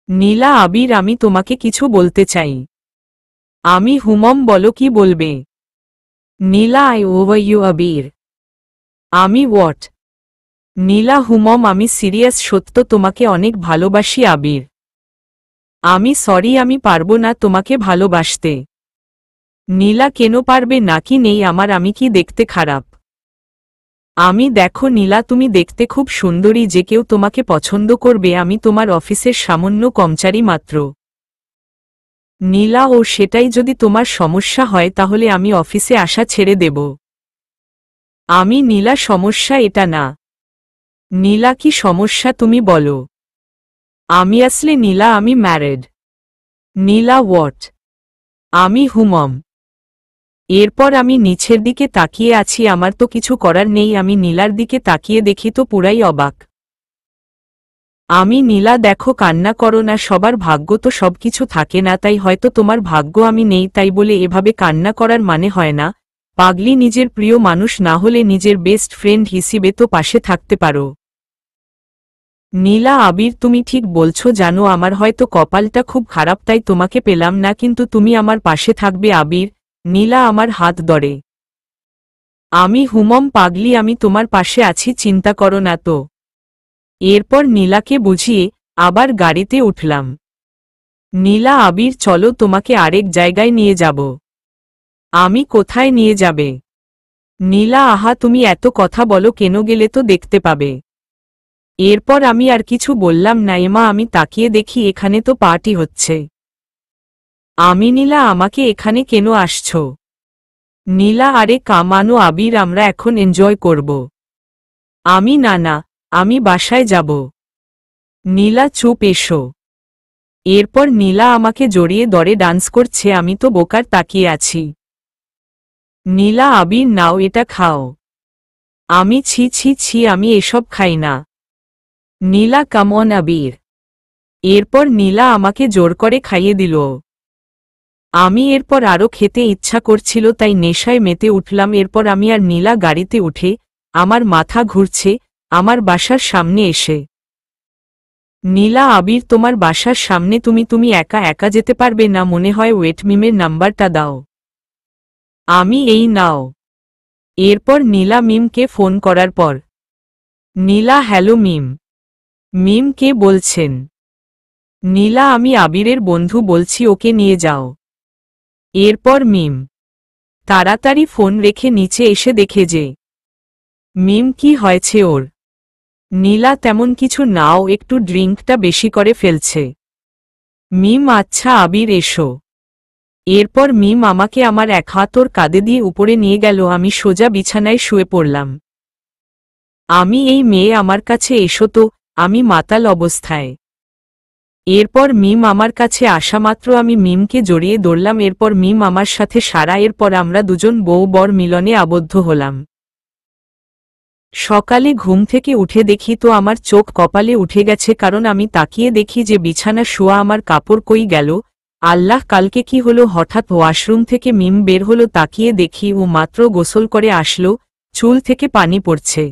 নীলা আবির আমি তোমাকে কিছু বলতে চাই। আমি হুমম বলো কি বলবে? নীলা আই ওভার ইউ আবির। আমি হোয়াট? নীলা হুমম আমি সিরিয়াস, সত্য তোমাকে অনেক ভালোবাসি আবির। আমি সরি, আমি পারবো না তোমাকে ভালোবাসতে। নীলা কেন পারবে নাকি নেই আমার, আমি কি দেখতে খারাপ? আমি দেখো নীলা তুমি দেখতে খুব সুন্দরী, যে কেউ তোমাকে পছন্দ করবে। আমি তোমার অফিসের সামান্য কর্মচারী মাত্র। নীলা ও সেটাই যদি তোমার সমস্যা হয় তাহলে আমি অফিসে আসা ছেড়ে দেব। আমি নীলা সমস্যা এটা না। নীলা কি সমস্যা তুমি বলো? আমি আসলে নীলা আমি ম্যারেড। Nila what? আমি হুমম। এরপর আমি নিচের দিকে তাকিয়ে আছি, আমার তো কিছু করার নেই। আমি নীলার দিকে তাকিয়ে দেখি তো পুরাই অবাক। আমি নীলা দেখো কান্না করো না, সবার ভাগ্য তো সবকিছু থাকে না, তাই হয়তো তোমার ভাগ্য আমি নেই, তাই বলে এভাবে কান্না করার মানে হয় না। পাগলি, নিজের প্রিয় মানুষ না হলে নিজের বেস্ট ফ্রেন্ড হিসেবে তো পাশে থাকতে পারো। নীলা আবির তুমি ঠিক বলছো, জানো আমার হয়তো কপালটা খুব খারাপ, তাই তোমাকে পেলাম না, কিন্তু তুমি আমার পাশে থাকবে আবির। নীলা আমার হাত ধরে। আমি হুমম পাগলি, আমি তোমার পাশে আছি, চিন্তা করো না তো। এরপর নীলাকে বুঝিয়ে আবার গাড়িতে উঠলাম। নীলা আবির চলো, তোমাকে আরেক জায়গায় নিয়ে যাব। আমি কোথায় নিয়ে যাবে? নীলা আহা তুমি এত কথা বলো কেন, গেলে তো দেখতে পাবে। এরপর আমি আর কিছু বললাম না। এমা আমি তাকিয়ে দেখি এখানে তো পার্টি হচ্ছে। আমি নীলা আমাকে এখানে কেন আসছ? নীলা আরে কামানো আবির, আমরা এখন এনজয় করব। আমি না না, আমি বাসায় যাব। নীলা চুপ এসো। এরপর নীলা আমাকে জড়িয়ে ধরে ডান্স করছে, আমি তো বোকার তাকিয়ে আছি। নীলা আবির নাও এটা খাও। আমি ছি ছি ছি, আমি এসব খাই না। নীলা কামন আবির। এরপর নীলা আমাকে জোর করে খাইয়ে দিল। আমি এরপর আরও খেতে ইচ্ছা করছিল, তাই নেশায় মেতে উঠলাম। এরপর আমি আর নীলা গাড়িতে উঠে, আমার মাথা ঘুরছে, আমার বাসার সামনে এসে। নীলা আবির তোমার বাসার সামনে তুমি একা একা যেতে পারবে না মনে হয়, ওয়েট মিমের নাম্বারটা দাও। আমি এই নাও। এরপর নীলা মিমকে ফোন করার পর। নীলা হ্যালো মিম। মিম কে বলছেন? নীলা আমি আবিরের বন্ধু বলছি, ওকে নিয়ে যাও। এরপর মিম তাড়াতাড়ি ফোন রেখে নিচে এসে দেখে যে মিম কি হয়েছে ওর। নীলা তেমন কিছু নাও, একটু ড্রিঙ্কটা বেশি করে ফেলছে। মিম আচ্ছা আবির এসো। এরপর মিম আমাকে আমার এক হাত ওর কাঁধে দিয়ে উপরে নিয়ে গেল। আমি সোজা বিছানায় শুয়ে পড়লাম। আমি এই মেয়ে আমার কাছে এসো তো, আমি মাতাল অবস্থায়। এরপর মিম আমার কাছে আসা মাত্র আমি মিমকে জড়িয়ে ধরলাম। এরপর মিম আমার সাথে সারা। এরপর আমরা দুজন বউ বর মিলনে আবদ্ধ হলাম। সকালে ঘুম থেকে উঠে দেখি তো আমার চোখ কপালে উঠে গেছে, কারণ আমি তাকিয়ে দেখি যে বিছানা শোয়া আমার কাপড় কই গেল। আল্লাহ, কালকে কি হলো? হঠাৎ ওয়াশরুম থেকে মিম বের হলো। তাকিয়ে দেখি ও মাত্র গোসল করে আসলো, চুল থেকে পানি পড়ছে।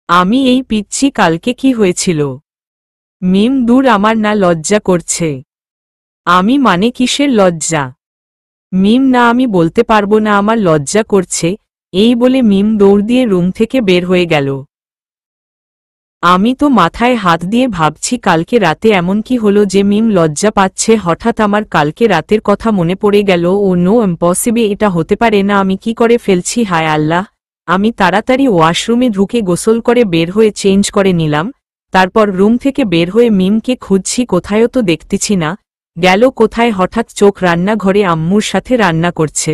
আমি এই পিচ্ছি, কালকে কি হয়েছিল? মিম, দূর, আমার না লজ্জা করছে। আমি মানে কিসের লজ্জা? মিম, না, আমি বলতে পারবো না, আমার লজ্জা করছে। এই বলে মিম দৌড় দিয়ে রুম থেকে বের হয়ে গেল। আমি তো মাথায় হাত দিয়ে ভাবছি কালকে রাতে এমন কি হলো যে মিম লজ্জা পাচ্ছে। হঠাৎ আমার কালকে রাতের কথা মনে পড়ে গেল। ও নো, ইম্পসিবল, এটা হতে পারে না। আমি কি করে ফেলছি? হায় আল্লাহ! আমি তাড়াতাড়ি ওয়াশরুমে ঢুকে গোসল করে বের হয়ে চেঞ্জ করে নিলাম। তারপর রুম থেকে বের হয়ে মিমকে খুঁজছি, কোথায়ও তো দেখতেছি না। গেল কোথায়? হঠাৎ চোখ রান্নাঘরে আম্মুর সাথে রান্না করছে।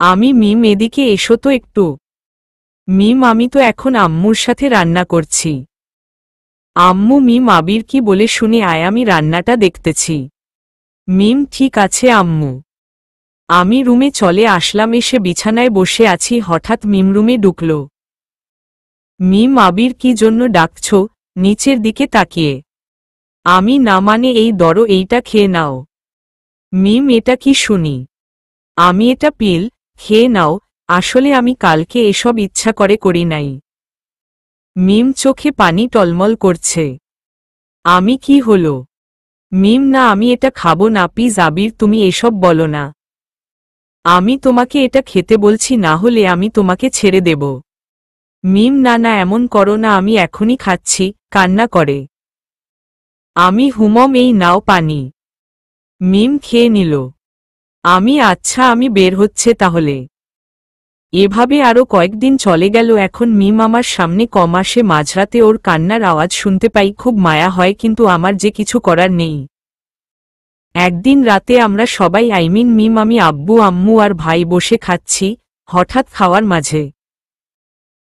আমি, মিম, এদিকে এসো তো একটু। মিম, আমি তো এখন আম্মুর সাথে রান্না করছি। আম্মু, মিম, আবির কি বলে শুনে আয়, আমি রান্নাটা দেখতেছি। মিম, ঠিক আছে আম্মু। আমি রুমে চলে আসলাম। এসে বিছানায় বসে আছি, হঠাৎ মিম রুমে ঢুকল। মিম, আবির কি জন্য ডাকছ? নিচের দিকে তাকিয়ে। আমি, না মানে এই দরো, এইটা খেয়ে নাও। মিম, এটা কি শুনি? আমি, এটা পিল, খেয়ে নাও। আসলে আমি কালকে এসব ইচ্ছা করে করি নাই। মিম চোখে পানি টলমল করছে। আমি, কি হলো? মিম, না, আমি এটা খাবো না প্লিজ। আবির, তুমি এসব বলো না। আমি তোমাকে এটা খেতে বলছি, না হলে আমি তোমাকে ছেড়ে দেব। মিম, না না, এমন করো না, আমি এখনই খাচ্ছি। কান্না করে। আমি, হুমম, এই নাও পানি। মিম খেয়ে নিল। আমি, আচ্ছা, আমি বের হচ্ছে তাহলে। এভাবে আরও কয়েকদিন চলে গেল। এখন মিম আমার সামনে কম আসে। মাঝরাতে ওর কান্নার আওয়াজ শুনতে পাই, খুব মায়া হয়, কিন্তু আমার যে কিছু করার নেই। একদিন রাতে আমরা সবাই, মিম, আমি, আব্বু আম্মু আর ভাই বসে খাচ্ছি। হঠাৎ খাওয়ার মাঝে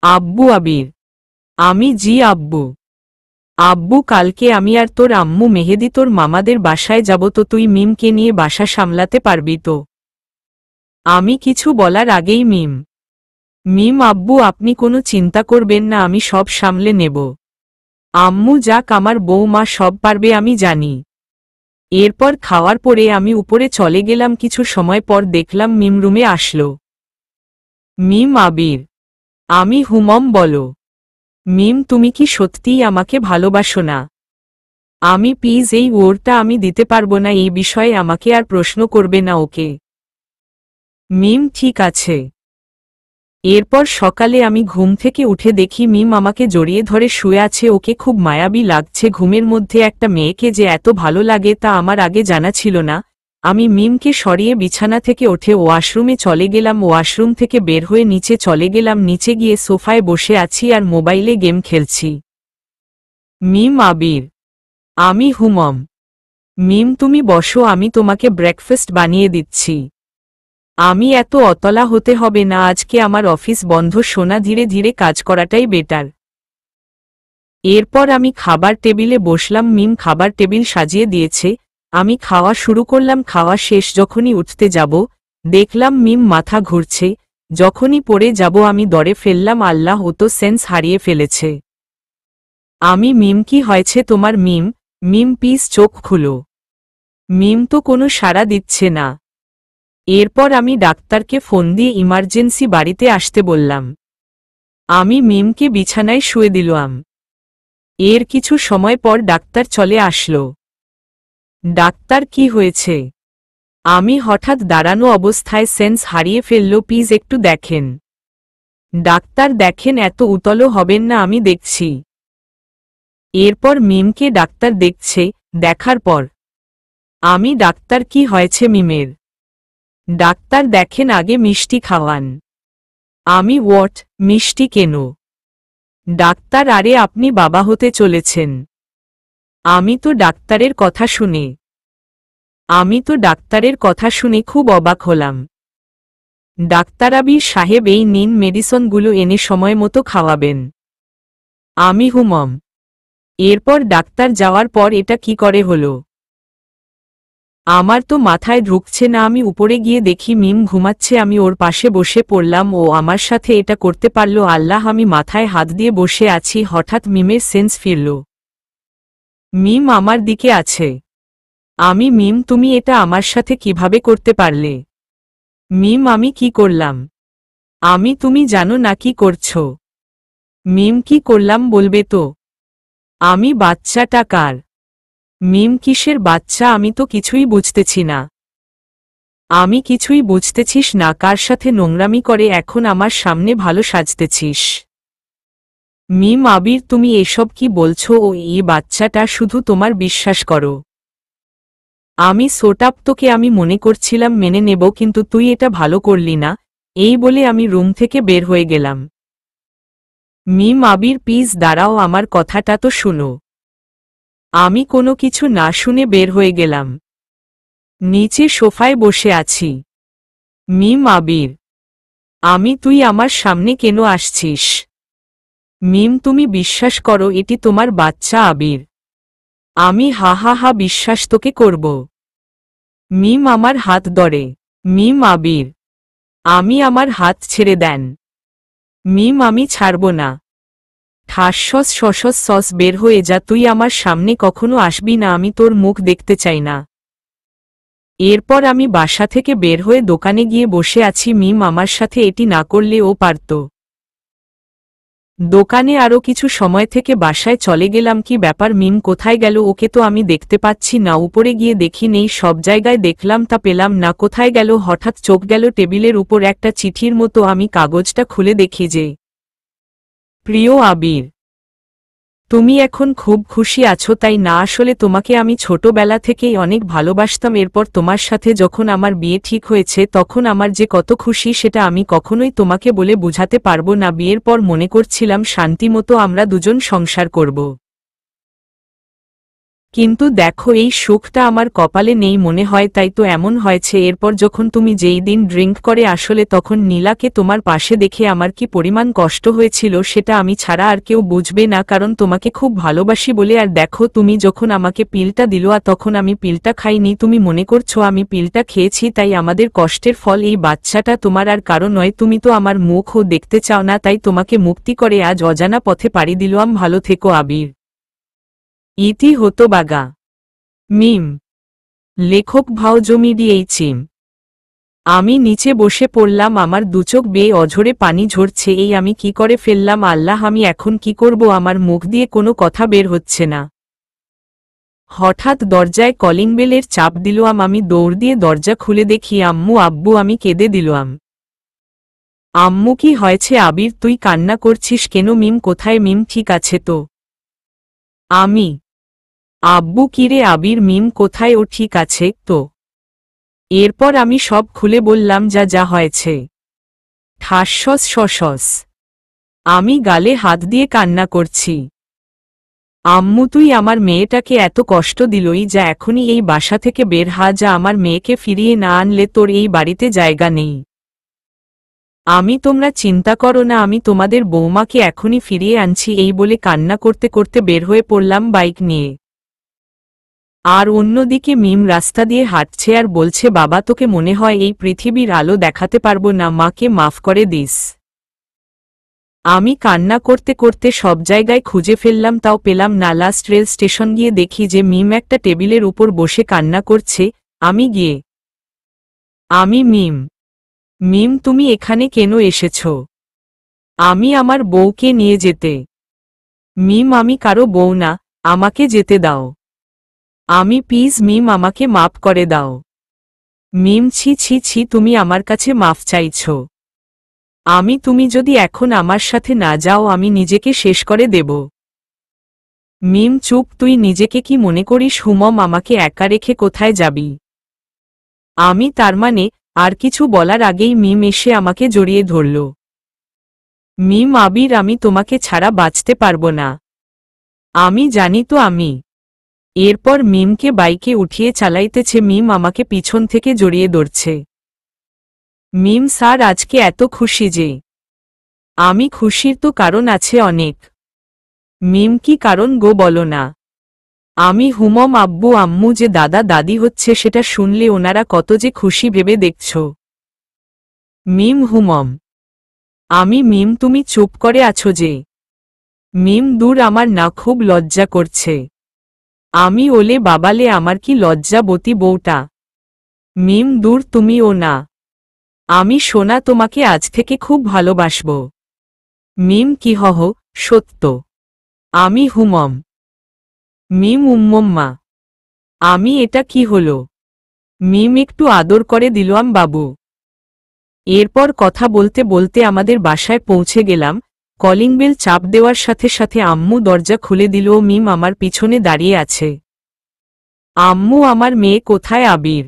আব্বু, আবির। আমি, জি আব্বু। আব্বু, কালকে আমি আর তোর আম্মু মেহেদি তোর মামাদের বাসায় যাব, তো তুই মিমকে নিয়ে বাসা সামলাতে পারবি তো? আমি কিছু বলার আগেই মিম, আব্বু, আপনি কোনো চিন্তা করবেন না, আমি সব সামলে নেব। আম্মু, যাক, আমার বৌমা সব পারবে, আমি জানি। এরপর খাওয়ার পরে আমি উপরে চলে গেলাম। কিছু সময় পর দেখলাম মিম রুমে আসলো। মিম, আবির। আমি, হুমম, বলো। মিম, তুমি কি সত্যিই আমাকে ভালোবাসো না? আমি, প্লিজ, এই ওরটা আমি দিতে পারবো না। এই বিষয়ে আমাকে আর প্রশ্ন করবে না, ওকে? মিম, ঠিক আছে। এরপর সকালে আমি ঘুম থেকে উঠে দেখি মিম আমাকে জড়িয়ে ধরে শুয়ে আছে। ওকে খুব মায়াবী লাগছে। ঘুমের মধ্যে একটা মেয়েকে যে এত ভালো লাগে তা আমার আগে জানা ছিল না। আমি মিমকে সরিয়ে বিছানা থেকে উঠে ওয়াশরুমে চলে গেলাম। ওয়াশরুম থেকে বের হয়ে নিচে চলে গেলাম। নিচে গিয়ে সোফায় বসে আছি আর মোবাইলে গেম খেলছি। মিম, আবির। আমি, হুমম। মিম, তুমি বসো, আমি তোমাকে ব্রেকফাস্ট বানিয়ে দিচ্ছি। আমি, এত অতলা হতে হবে না, আজকে আমার অফিস বন্ধ। সোনা, ধীরে ধীরে কাজ করাটাই বেটার। এরপর আমি খাবার টেবিলে বসলাম। মিম খাবার টেবিল সাজিয়ে দিয়েছে। আমি খাওয়া শুরু করলাম। খাওয়া শেষ যখনই উঠতে যাব, দেখলাম মিম মাথা ঘুরছে। যখনই পড়ে যাব আমি দরে ফেললাম। আল্লাহ, ও তো সেন্স হারিয়ে ফেলেছে। আমি, মিম, কি হয়েছে তোমার? মিম, প্লিজ চোখ খুলো। মিম তো কোনো সাড়া দিচ্ছে না। এরপর আমি ডাক্তারকে ফোন দিয়ে ইমার্জেন্সি বাড়িতে আসতে বললাম। আমি মিমকে বিছানায় শুয়ে দিলাম। এর কিছু সময় পর ডাক্তার চলে আসলো। ডাক্তার, কি হয়েছে? আমি, হঠাৎ দাঁড়ানো অবস্থায় সেন্স হারিয়ে ফেলল, প্লিজ একটু দেখেন। ডাক্তার, দেখেন, এত উতলো হবেন না, আমি দেখছি। এরপর মিমকে ডাক্তার দেখছে। দেখার পর আমি, ডাক্তার, কি হয়েছে মিমের? ডাক্তার, দেখেন, আগে মিষ্টি খাওয়ান। আমি, হোয়াট, মিষ্টি কেন? ডাক্তার, আরে আপনি বাবা হতে চলেছেন। আমি তো ডাক্তারের কথা শুনে খুব অবাক হলাম। ডাক্তার, আবির সাহেব, এই নিন মেডিসিনগুলো, এনে সময় মতো খাওয়াবেন। আমি, হুমম। এরপর ডাক্তার যাওয়ার পর এটা কি করে হলো? আমার তো মাথায় ঢুকছে না। আমি উপরে গিয়ে দেখি মিম ঘুমাচ্ছে। আমি ওর পাশে বসে পড়লাম। ও আমার সাথে এটা করতে পারল? আল্লাহ! আমি মাথায় হাত দিয়ে বসে আছি, হঠাৎ মিমের সেন্স ফিরল। মিম আমার দিকে আছে। আমি, মিম তুমি এটা আমার সাথে কিভাবে করতে পারলে? মিম আমি কি করলাম? আমি, তুমি জানো না কি করছো? মিম কি করলাম বলবে তো? আমি, বাচ্চাটা কার? মিম কিসের বাচ্চা? আমি তো কিছুই বুঝতেছি না। আমি কিছুই বুঝতেছিস না? কার সাথে নোংরামি করে এখন আমার সামনে ভালো সাজতেছিস? মিম আবির তুমি এসব কি বলছো? ও এই বাচ্চাটা, শুধু তোমার বিশ্বাস করো। আমি সোটাপ, তোকে আমি মনে করছিলাম মেনে নেব, কিন্তু তুই এটা ভালো করলি না। এই বলে আমি রুম থেকে বের হয়ে গেলাম। মিম আবির প্লিজ দাঁড়াও, আমার কথাটা তো শুনো। আমি কোনো কিছু না শুনে বের হয়ে গেলাম। নিচে সোফায় বসে আছি। মিম আবির আমি, তুই আমার সামনে কেন আসছিস? মিম তুমি বিশ্বাস করো এটি তোমার বাচ্চা আবির। আমি, হা হা হা, বিশ্বাস তোকে করব। মিম আমার হাত ধরে। মিম আবির আমি, আমার হাত ছেড়ে দেন। মিম আমি ছাড়ব না। ঠাসস শসস সস, বের হয়ে যা, তুই আমার সামনে কখনো আসবি না, আমি তোর মুখ দেখতে চাই না। এরপর আমি বাসা থেকে বের হয়ে দোকানে গিয়ে বসে আছি। মিম আমার সাথে এটি না করলে ও পারত। দোকানে আরও কিছু সময় থেকে বাসায় চলে গেলাম। কি ব্যাপার, মিম কোথায় গেল? ওকে তো আমি দেখতে পাচ্ছি না। উপরে গিয়ে দেখি নেই, সব জায়গায় দেখলাম তা পেলাম না। কোথায় গেল? হঠাৎ চোখ গেল টেবিলের উপর একটা চিঠির মতো। আমি কাগজটা খুলে দেখি যে, প্রিয় আবির, তুমি এখন খুব খুশি আছো তাই না? আসলে তোমাকে আমি ছোটবেলা থেকেই অনেক ভালোবাসতাম। এরপর তোমার সাথে যখন আমার বিয়ে ঠিক হয়েছে তখন আমার যে কত খুশি সেটা আমি কখনোই তোমাকে বলে বুঝাতে পারবো না। বিয়ের পর মনে করছিলাম শান্তিমতো আমরা দুজন সংসার করব, কিন্তু দেখো এই সুখটা আমার কপালে নেই মনে হয়, তাই তো এমন হয়েছে। এরপর যখন তুমি যেই দিন ড্রিঙ্ক করে আসলে তখন নীলাকে তোমার পাশে দেখে আমার কি পরিমাণ কষ্ট হয়েছিল সেটা আমি ছাড়া আর কেউ বুঝবে না, কারণ তোমাকে খুব ভালোবাসি বলে। আর দেখো তুমি যখন আমাকে পিলটা দিল আর তখন আমি পিলটা খাইনি, তুমি মনে করছো আমি পিলটা খেয়েছি তাই আমাদের কষ্টের ফল এই বাচ্চাটা তোমার আর কারো নয়। তুমি তো আমার মুখও দেখতে চাও না, তাই তোমাকে মুক্তি করে আজ অজানা পথে পাড়ি দিলাম। ভালো থেকো আবির। ইতি হতবাগা। মিম লেখক ভাওজমিডিএইচিম। আমি নিচে বসে পড়লাম। আমার দুচোখ বেয়ে অঝরে পানি ঝরছে। এই আমি কি করে ফেললাম? আল্লাহ, আমি এখন কি করব? আমার মুখ দিয়ে কোনো কথা বের হচ্ছে না। হঠাৎ দরজায় কলিং বেলের চাপ দিলাম। আমি দৌড় দিয়ে দরজা খুলে দেখি আম্মু। আব্বু আমি কেঁদে দিলাম। আম্মু কি হয়েছে? আবির তুই কান্না করছিস কেন? মিম কোথায়? মিম ঠিক আছে তো? আমি, আব্বু কিরে আবির, মিম কোথায়? ও ঠিক আছে তো? এরপর আমি সব খুলে বললাম যা যা হয়েছে। ঠাসস শসস আমি গালে হাত দিয়ে কান্না করছি। আম্মু তুই আমার মেয়েটাকে এত কষ্ট দিলই, যা এখনই এই বাসা থেকে বের হা যা, আমার মেয়েকে ফিরিয়ে না আনলে তোর এই বাড়িতে জায়গা নেই। আমি, তোমরা চিন্তা করো না, আমি তোমাদের বৌমাকে এখনই ফিরিয়ে আনছি। এই বলে কান্না করতে করতে বের হয়ে পড়লাম বাইক নিয়ে। আর অন্যদিকে মিম রাস্তা দিয়ে হাঁটছে আর বলছে, বাবা তোকে মনে হয় এই পৃথিবীর আলো দেখাতে পারবো না, মাকে মাফ করে দিস। আমি কান্না করতে করতে সব জায়গায় খুঁজে ফেললাম তাও পেলাম না। লাস্ট রেল স্টেশন গিয়ে দেখি যে মিম একটা টেবিলের উপর বসে কান্না করছে। আমি গিয়ে, আমি, মিম, মিম তুমি এখানে কেন এসেছ? আমি আমার বউকে নিয়ে যেতে। মিম আমি কারো বউ না, আমাকে যেতে দাও। আমি, প্লিজ মিম আমাকে মাফ করে দাও। মিম ছি ছি ছি, তুমি আমার কাছে মাফ চাইছ? আমি, তুমি যদি এখন আমার সাথে না যাও আমি নিজেকে শেষ করে দেব। মিম চুপ, তুই নিজেকে কি মনে করিস? হুমম আমাকে একা রেখে কোথায় যাবি? আমি, তার মানে? আর কিছু বলার আগেই মিম এসে আমাকে জড়িয়ে ধরল। মিম আবির আমি তোমাকে ছাড়া বাঁচতে পারবো না। আমি জানি তো আমি। এরপর মিমকে বাইকে উঠিয়ে চালাইতেছে। মিম আমাকে পিছন থেকে জড়িয়ে ধরছে। মিম স্যার আজকে এত খুশি যে? আমি খুশির তো কারণ আছে অনেক। মিম কি কারণ গো বলো না। আমি হুমম আব্বু আম্মু যে দাদা দাদি হচ্ছে সেটা শুনলে ওনারা কত যে খুশি ভেবে দেখছ। মিম হুমম। আমি মিম তুমি চুপ করে আছো যে। মিম দূর আমার না খুব লজ্জা করছে। আমি ওলে বাবালে আমার কি লজ্জাবতী বউটা। মিম দূর তুমিও না। আমি সোনা তোমাকে আজ থেকে খুব ভালোবাসব। মিম কি হহ সত্য। আমি হুমম। মিম উম্মম্মা। আমি এটা কি হলো। মিম একটু আদর করে দিলাম বাবু। এরপর কথা বলতে বলতে আমাদের বাসায় পৌঁছে গেলাম। কলিং বেল চাপ দেওয়ার সাথে সাথে আম্মু দরজা খুলে দিল ও মিম আমার পিছনে দাঁড়িয়ে আছে। আম্মু আমার মেয়ে কোথায় আবির।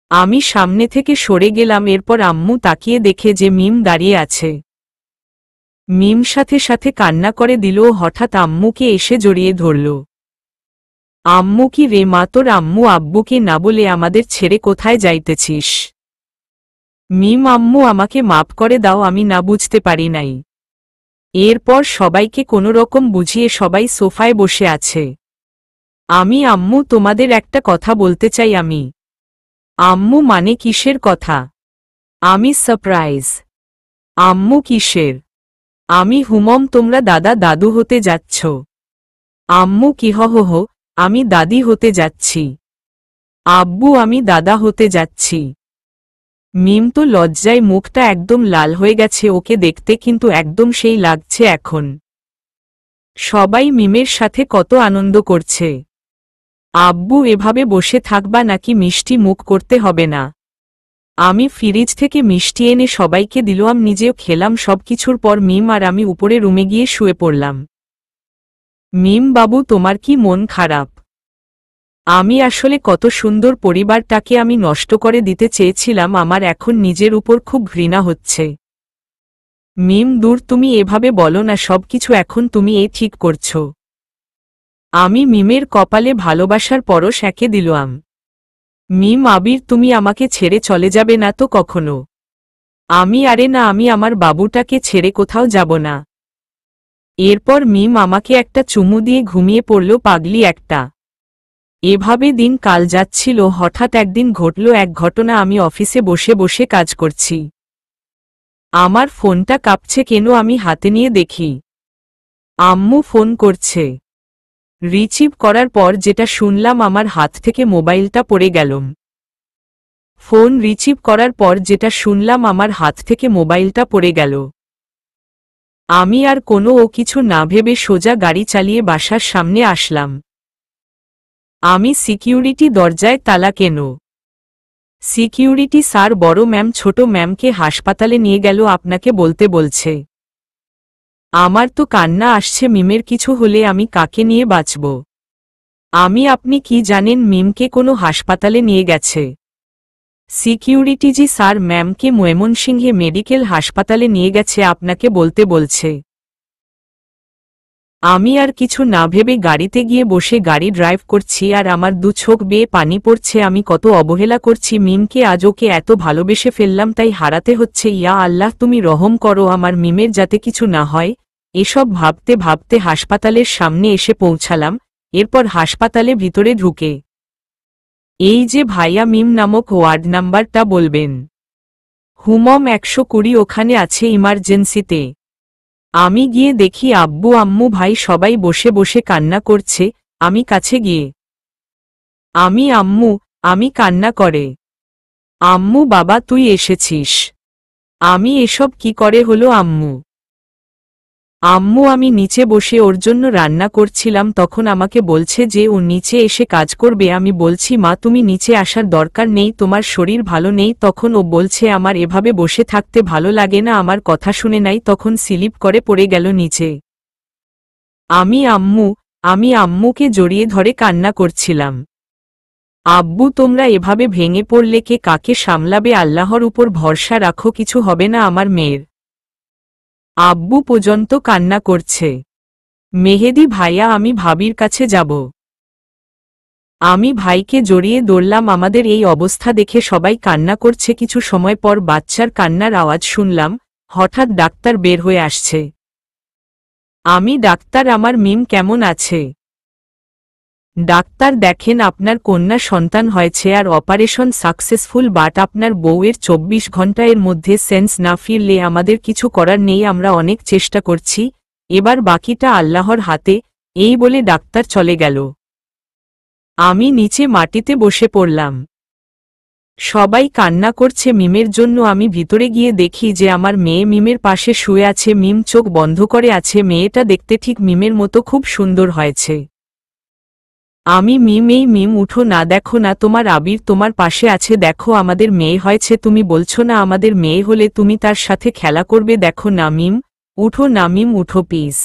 আমি সামনে থেকে সরে গেলাম। এরপর আম্মু তাকিয়ে দেখে যে মিম দাঁড়িয়ে আছে। মিম সাথে সাথে কান্না করে দিল ও হঠাৎ আম্মুকে এসে জড়িয়ে ধরল। আম্মু কি রে মা তোর আম্মু আব্বুকে না বলে আমাদের ছেড়ে কোথায় যাইতেছিস। মিম আম্মু আমাকে মাপ করে দাও আমি না বুঝতে পারি নাই। এরপর সবাইকে কোনোরকম বুঝিয়ে সবাই সোফায় বসে আছে। আমি আম্মু তোমাদের একটা কথা বলতে চাই। আমি আম্মু মানে কিসের কথা। আমি সারপ্রাইজ। আম্মু কিসের। আমি হুমম তোমরা দাদা দাদু হতে যাচ্ছ। আম্মু কি হহ আমি দাদি হতে যাচ্ছি। আব্বু আমি দাদা হতে যাচ্ছি। মিম তো লজ্জায় মুখটা একদম লাল হয়ে গেছে। ওকে দেখতে কিন্তু একদম সেই লাগছে এখন। সবাই মিমের সাথে কত আনন্দ করছে। আব্বু এভাবে বসে থাকবা নাকি মিষ্টি মুখ করতে হবে না। আমি ফ্রিজ থেকে মিষ্টি এনে সবাইকে দিলাম নিজেও খেলাম। সবকিছুর পর মিম আর আমি উপরে রুমে গিয়ে শুয়ে পড়লাম। মিম বাবু তোমার কি মন খারাপ। আমি আসলে কত সুন্দর পরিবারটাকে আমি নষ্ট করে দিতে চেয়েছিলাম। আমার এখন নিজের উপর খুব ঘৃণা হচ্ছে। মিম দূর তুমি এভাবে বলো না। সবকিছু এখন তুমি ঠিক করছো। আমি মিমের কপালে ভালোবাসার পরশ এঁকে দিলাম। মিম আবির তুমি আমাকে ছেড়ে চলে যাবে না তো কখনো। আমি আরে না আমি আমার বাবুটাকে ছেড়ে কোথাও যাব না। এরপর মিম আমাকে একটা চুমু দিয়ে ঘুমিয়ে পড়ল পাগলি একটা। এভাবে দিন কাল যাচ্ছিল। হঠাৎ একদিন ঘটল এক ঘটনা। আমি অফিসে বসে বসে কাজ করছি। আমার ফোনটা কাঁপছে কেন আমি হাতে নিয়ে দেখি আম্মু ফোন করছে। রিসিভ করার পর যেটা শুনলাম আমার হাত থেকে মোবাইলটা পড়ে গেল। ফোন রিসিভ করার পর যেটা শুনলাম আমার হাত থেকে মোবাইলটা পড়ে গেল। আমি আর কোনো কিছু না ভেবে সোজা গাড়ি চালিয়ে বাসার সামনে আসলাম। আমি সিকিউরিটি দরজায় তালা কেন। সিকিউরিটি স্যার বড় ম্যাম ছোট ম্যামকে হাসপাতালে নিয়ে গেল আপনাকে বলতে বলছে। আমার তো কান্না আসছে। মিমের কিছু হলে আমি কাকে নিয়ে বাঁচব। আমি আপনি কি জানেন মিমকে কোনো হাসপাতালে নিয়ে গেছে। সিকিউরিটি জি স্যার ম্যামকে ময়মনসিংহে মেডিকেল হাসপাতালে নিয়ে গেছে আপনাকে বলতে বলছে। আমি আর কিছু না ভেবে গাড়িতে গিয়ে বসে গাড়ি ড্রাইভ করছি আর আমার দু চোখ বেয়ে পানি পড়ছে। আমি কত অবহেলা করছি মিমকে। আজ ওকে এত ভালোবেসে ফেললাম তাই হারাতে হচ্ছে। ইয়া আল্লাহ তুমি রহম করো আমার মিমের যাতে কিছু না হয়। এসব ভাবতে ভাবতে হাসপাতালের সামনে এসে পৌঁছালাম। এরপর হাসপাতালে ভিতরে ঢুকে এই যে ভাইয়া মিম নামক ওয়ার্ড নাম্বারটা বলবেন। হুমম 120 ওখানে আছে ইমার্জেন্সিতে। আমি গিয়ে দেখি আব্বু আম্মু ভাই সবাই বসে বসে কান্না করছে। আমি কাছে গিয়ে আমি কান্না করে আম্মু বাবা তুই এসেছিস। আমি এসব কি করে হলো আম্মু। আম্মু আমি নিচে বসে ওর জন্য রান্না করছিলাম তখন আমাকে বলছে যে ও নিচে এসে কাজ করবে। আমি বলছি মা তুমি নিচে আসার দরকার নেই তোমার শরীর ভালো নেই। তখন ও বলছে আমার এভাবে বসে থাকতে ভালো লাগে না। আমার কথা শুনে নাই তখন স্লিপ করে পড়ে গেল নিচে। আমি আম্মুকে জড়িয়ে ধরে কান্না করছিলাম। আব্বু তোমরা এভাবে ভেঙে পড়লে কে কাকে সামলাবে। আল্লাহর উপর ভরসা রাখো কিছু হবে না আমার মেয়ের। আব্বু পর্যন্ত কান্না করছে। মেহেদি ভাইয়া আমি ভাবির কাছে যাব। আমি ভাইকে জড়িয়ে দৌড়লাম। আমাদের এই অবস্থা দেখে সবাই কান্না করছে। কিছু সময় পর বাচ্চার কান্নার আওয়াজ শুনলাম। হঠাৎ ডাক্তার বের হয়ে আসছে। আমি ডাক্তার, আমার মিম কেমন আছে? ডাক্তার, দেখেন আপনার কন্যা সন্তান হয়েছে আর অপারেশন সাকসেসফুল, বাট আপনার বউয়ের 24 ঘন্টা এর মধ্যে সেন্স না ফিরলে আমাদের কিছু করার নেই, আমরা অনেক চেষ্টা করছি, এবার বাকিটা আল্লাহর হাতে। এই বলে ডাক্তার চলে গেল। আমি নিচে মাটিতে বসে পড়লাম। সবাই কান্না করছে মিমের জন্য। আমি ভিতরে গিয়ে দেখি যে আমার মেয়ে মিমের পাশে শুয়ে আছে। মিম চোখ বন্ধ করে আছে। মেয়েটা দেখতে ঠিক মিমের মতো খুব সুন্দর হয়েছে। আমি মিম, এই মিম উঠো না, দেখো না তোমার আবির তোমার পাশে আছে, দেখো আমাদের মেয়ে হয়েছে, তুমি বলছো না আমাদের মেয়ে হলে তুমি তার সাথে খেলা করবে, দেখো না মিম, উঠো না মিম, উঠো প্লিজ।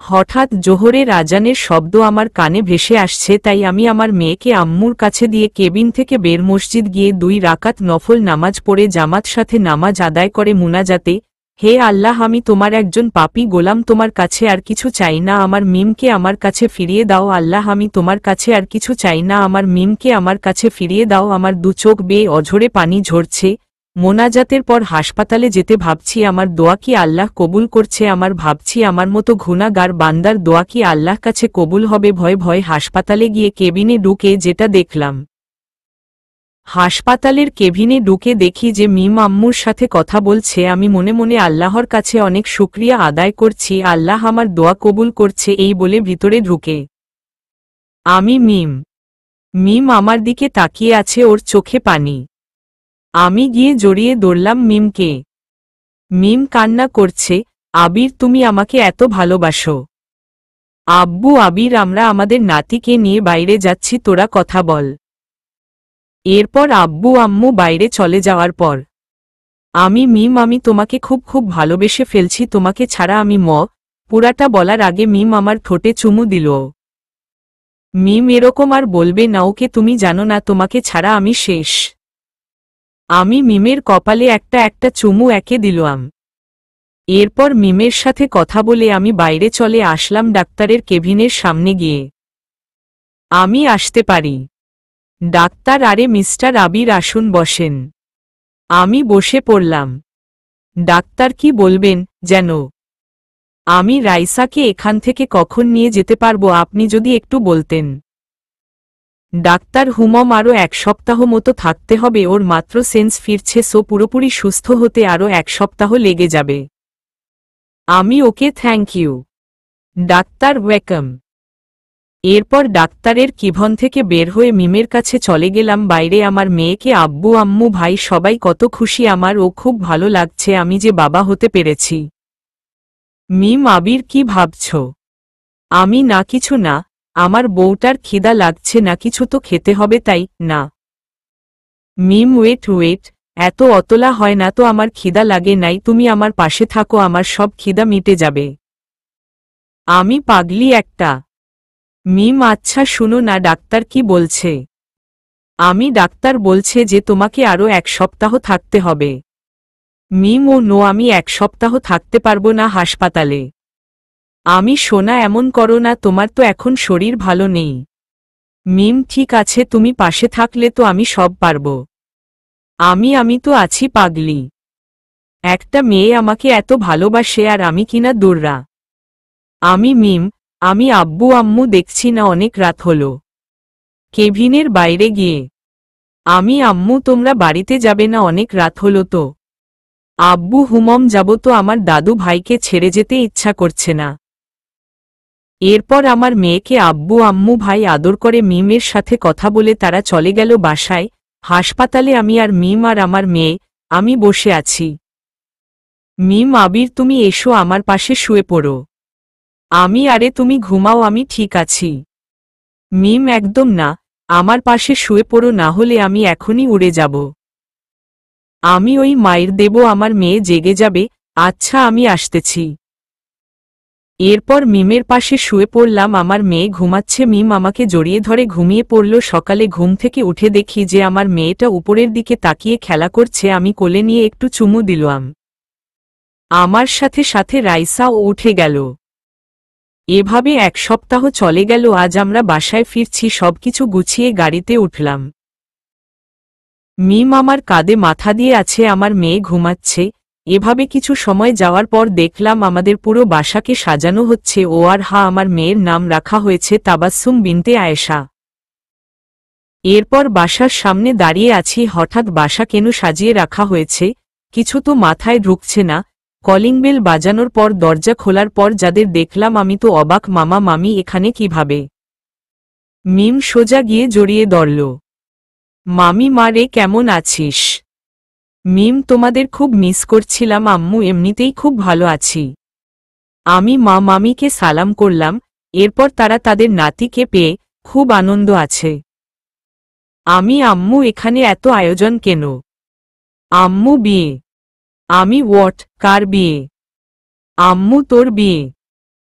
হঠাৎ জোহরের আজানের শব্দ আমার কানে ভেসে আসছে, তাই আমি আমার মেয়েকে আম্মুর কাছে দিয়ে কেবিন থেকে বের মসজিদ গিয়ে 2 রাকাত নফল নামাজ পড়ে জামাত সাথে নামাজ আদায় করে মুনাজাতে, হে আল্লাহ, আমি তোমার একজন পাপী গোলাম, তোমার কাছে আর কিছু চাই না, আমার মিমকে আমার কাছে ফিরিয়ে দাও আল্লাহ, আমি তোমার কাছে আর কিছু চাই না, আমার মিমকে আমার কাছে ফিরিয়ে দাও। আমার 2 চোখ বেয়ে অঝরে পানি ঝরছে। মোনাজাতের পর হাসপাতালে যেতে ভাবছি আমার দোয়া কি আল্লাহ কবুল করছে, আমার ভাবছি আমার মতো গুনাহগার বান্দার দোয়া কি আল্লাহ কাছে কবুল হবে। ভয় ভয় হাসপাতালে গিয়ে কেবিনে ঢুকে যেটা দেখলাম, হাসপাতালের কেবিনে ঢুকে দেখি যে মিম আম্মুর সাথে কথা বলছে। আমি মনে মনে আল্লাহর কাছে অনেক শুকরিয়া আদায় করছি, আল্লাহ আমার দোয়া কবুল করছে। এই বলে ভিতরে ঢুকে আমি মিম আমার দিকে তাকিয়ে আছে, ওর চোখে পানি। আমি গিয়ে জড়িয়ে ধরলাম মিমকে। মিম কান্না করছে, আবির তুমি আমাকে এত ভালোবাসো। আব্বু, আবির, আমরা আমাদের নাতিকে নিয়ে বাইরে যাচ্ছি, তোরা কথা বল। এরপর আব্বু আম্মু বাইরে চলে যাওয়ার পর আমি মিম, আমি তোমাকে খুব খুব ভালোবেসে ফেলছি, তোমাকে ছাড়া আমি পুরাটা বলার আগে মিম আমার ঠোঁটে চুমু দিল। মিম এরকম আর বলবে না, ওকে তুমি জানো না তোমাকে ছাড়া আমি শেষ। আমি মিমের কপালে একটা একটা চুমু একে দিলাম। এরপর মিমের সাথে কথা বলে আমি বাইরে চলে আসলাম। ডাক্তারের কেবিনের সামনে গিয়ে আমি আসতে পারি? ডাক্তার, আরে মিস্টার আবির আসুন, বসেন। আমি বসে পড়লাম। ডাক্তার কি বলবেন যেন? আমি রাইসাকে এখান থেকে কখন নিয়ে যেতে পারবো আপনি যদি একটু বলতেন। ডাক্তার, হুমম আরও 1 সপ্তাহ মতো থাকতে হবে, ওর মাত্র সেন্স ফিরছে, সো পুরোপুরি সুস্থ হতে আরও 1 সপ্তাহ লেগে যাবে। আমি ওকে, থ্যাংক ইউ ডাক্তার, ওয়েলকাম। এরপর ডাক্তারের কিভন থেকে বের হয়ে মিমের কাছে চলে গেলাম। বাইরে আমার মেয়েকে আব্বু আম্মু ভাই সবাই কত খুশি, আমার ও খুব ভালো লাগছে আমি যে বাবা হতে পেরেছি। মিম, আবির কি ভাবছ? আমি, না কিছু না, আমার বউটার খিদা লাগছে, না কিছু তো খেতে হবে তাই না। মিম, ওয়েট, এত অতলা হয় না তো, আমার খিদা লাগে নাই, তুমি আমার পাশে থাকো, আমার সব খিদা মিটে যাবে। আমি পাগলি একটা। মিম, আচ্ছা শুনো না ডাক্তার কি বলছে। আমি, ডাক্তার বলছে যে তোমাকে আরও 1 সপ্তাহ থাকতে হবে। মিম, ও নো, আমি 1 সপ্তাহ থাকতে পারবো না হাসপাতালে। আমি, সোনা এমন করো না, তোমার তো এখন শরীর ভালো নেই। মিম, ঠিক আছে, তুমি পাশে থাকলে তো আমি সব পারব। আমি তো আছি পাগলি। একটা মেয়ে আমাকে এত ভালোবাসে আর আমি কিনা দৌড়া। আমি মিম, আমি আব্বু আম্মু দেখছি না, অনেক রাত হলো। কেবিনের বাইরে গিয়ে আমি, আম্মু তোমরা বাড়িতে যাবে না, অনেক রাত হলো তো। আব্বু, হুমম যাব তো, আমার দাদু ভাইকে ছেড়ে যেতে ইচ্ছা করছে না। এরপর আমার মেয়েকে আব্বু আম্মু ভাই আদর করে মিমের সাথে কথা বলে তারা চলে গেল বাসায়। হাসপাতালে আমি আর মিম আর আমার মেয়ে, আমি বসে আছি। মিম, আবির তুমি এসো আমার পাশে শুয়ে পড়ো। আমি, আরে তুমি ঘুমাও, আমি ঠিক আছি। মিম, একদম না, আমার পাশে শুয়ে পড়ো, না হলে আমি এখনই উড়ে যাব। আমি ওই মায়ের দেব, আমার মেয়ে জেগে যাবে। আচ্ছা আমি আসতেছি। এরপর মিমের পাশে শুয়ে পড়লাম, আমার মেয়ে ঘুমাচ্ছে। মিম আমাকে জড়িয়ে ধরে ঘুমিয়ে পড়ল। সকালে ঘুম থেকে উঠে দেখি যে আমার মেয়েটা উপরের দিকে তাকিয়ে খেলা করছে। আমি কোলে নিয়ে একটু চুমু দিলাম। আমার সাথে সাথে রাইসাও উঠে গেল। এভাবে 1 সপ্তাহ চলে গেল। আজ আমরা বাসায় ফিরছি, সবকিছু গুছিয়ে গাড়িতে উঠলাম। মিম আমার কাঁধে মাথা দিয়ে আছে, আমার মেয়ে ঘুমাচ্ছে। এভাবে কিছু সময় যাওয়ার পর দেখলাম আমাদের পুরো বাসাকে সাজানো হচ্ছে ও আর আমার মেয়ের নাম রাখা হয়েছে তাবাসসুম বিনতে আয়েশা। এরপর বাসার সামনে দাঁড়িয়ে আছি, হঠাৎ বাসা কেন সাজিয়ে রাখা হয়েছে কিছু তো মাথায় ঢুকছে না। কলিং বেল বাজানোর পর দরজা খোলার পর যাদের দেখলাম আমি তো অবাক, মামা মামি এখানে কিভাবে? মিম সোজা গিয়ে জড়িয়ে ধরল। মামি মা রে, কেমন আছিস? মিম তোমাদের খুব মিস করছিলাম আম্মু, এমনিতেই খুব ভালো আছি। আমি মা মামিকে সালাম করলাম। এরপর তারা তাদের নাতিকে পেয়ে খুব আনন্দ আছে। আমি আম্মু এখানে এত আয়োজন কেন? আম্মু বিয়ে? আমি হোয়াট? কার বিয়ে? আম্মু তোর বিয়ে।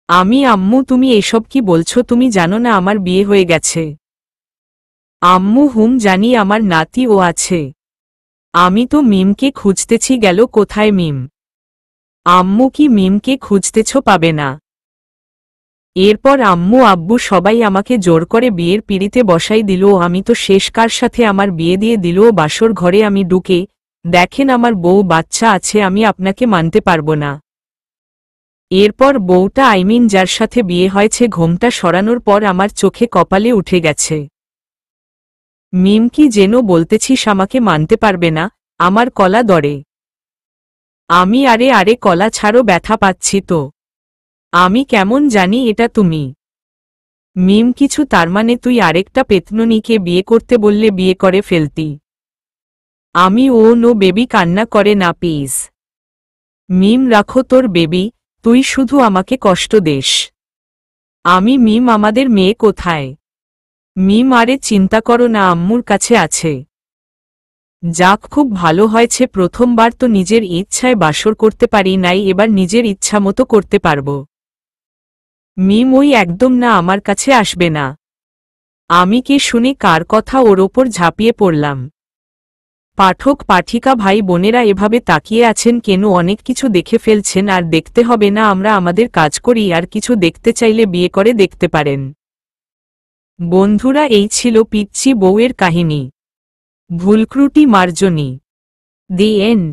আমি আম্মু তুমি এসব কি বলছো? তুমি জানো না আমার বিয়ে হয়ে গেছে? আম্মু হুম জানি, আমার নাতি ও আছে। আমি তো মিমকে খুঁজতেছি, গেল কোথায় মিম? আম্মু কি মিমকে খুঁজতেছ, পাবে না। এরপর আম্মু আব্বু সবাই আমাকে জোর করে বিয়ের পিঁড়িতে বসাই দিল। আমি তো শেষ, কার সাথে আমার বিয়ে দিয়ে দিল। বাসর ঘরে আমি ঢুকে দেখেন আমার বউ বাচ্চা আছে, আমি আপনাকে মানতে পারবো না। এরপর বউটা আইমিন যার সাথে বিয়ে হয়েছে ঘোমটা সরানোর পর আমার চোখে কপালে উঠে গেছে। মিম কি যেন বলতেছিস, আমাকে মানতে পারবে না? আমার কলা দরে। আমি আরে আরে কলা ছাড়ো, ব্যথা পাচ্ছি তো। আমি কেমন জানি এটা তুমি? মিম কিছু, তার মানে তুই আরেকটা পেতননিকে বিয়ে করতে বললে বিয়ে করে ফেলতি? আমি ও নো বেবি, কান্না করে না প্লিজ। মিম রাখো তোর বেবি, তুই শুধু আমাকে কষ্ট দেস। আমি মিম, আমাদের মেয়ে কোথায়? মিম আরে চিন্তা করো না, আম্মুর কাছে আছে। যাক খুব ভালো হয়েছে, প্রথমবার তো নিজের ইচ্ছায় বাসর করতে পারি নাই, এবার নিজের ইচ্ছা মতো করতে পারব। মিম ওই একদম না, আমার কাছে আসবে না। আমি কি শুনে কার কথা ওর ওপর ঝাঁপিয়ে পড়লাম। পাঠক পাঠিকা ভাই বোনেরা এভাবে তাকিয়ে আছেন কেন? অনেক কিছু দেখে ফেলছেন, আর দেখতে হবে না, আমরা আমাদের কাজ করি। আর কিছু দেখতে চাইলে বিয়ে করে দেখতে পারেন। বন্ধুরা, এই ছিল পিচ্চি বউয়ের কাহিনী। ভুলক্রুটি মার্জনী। The and.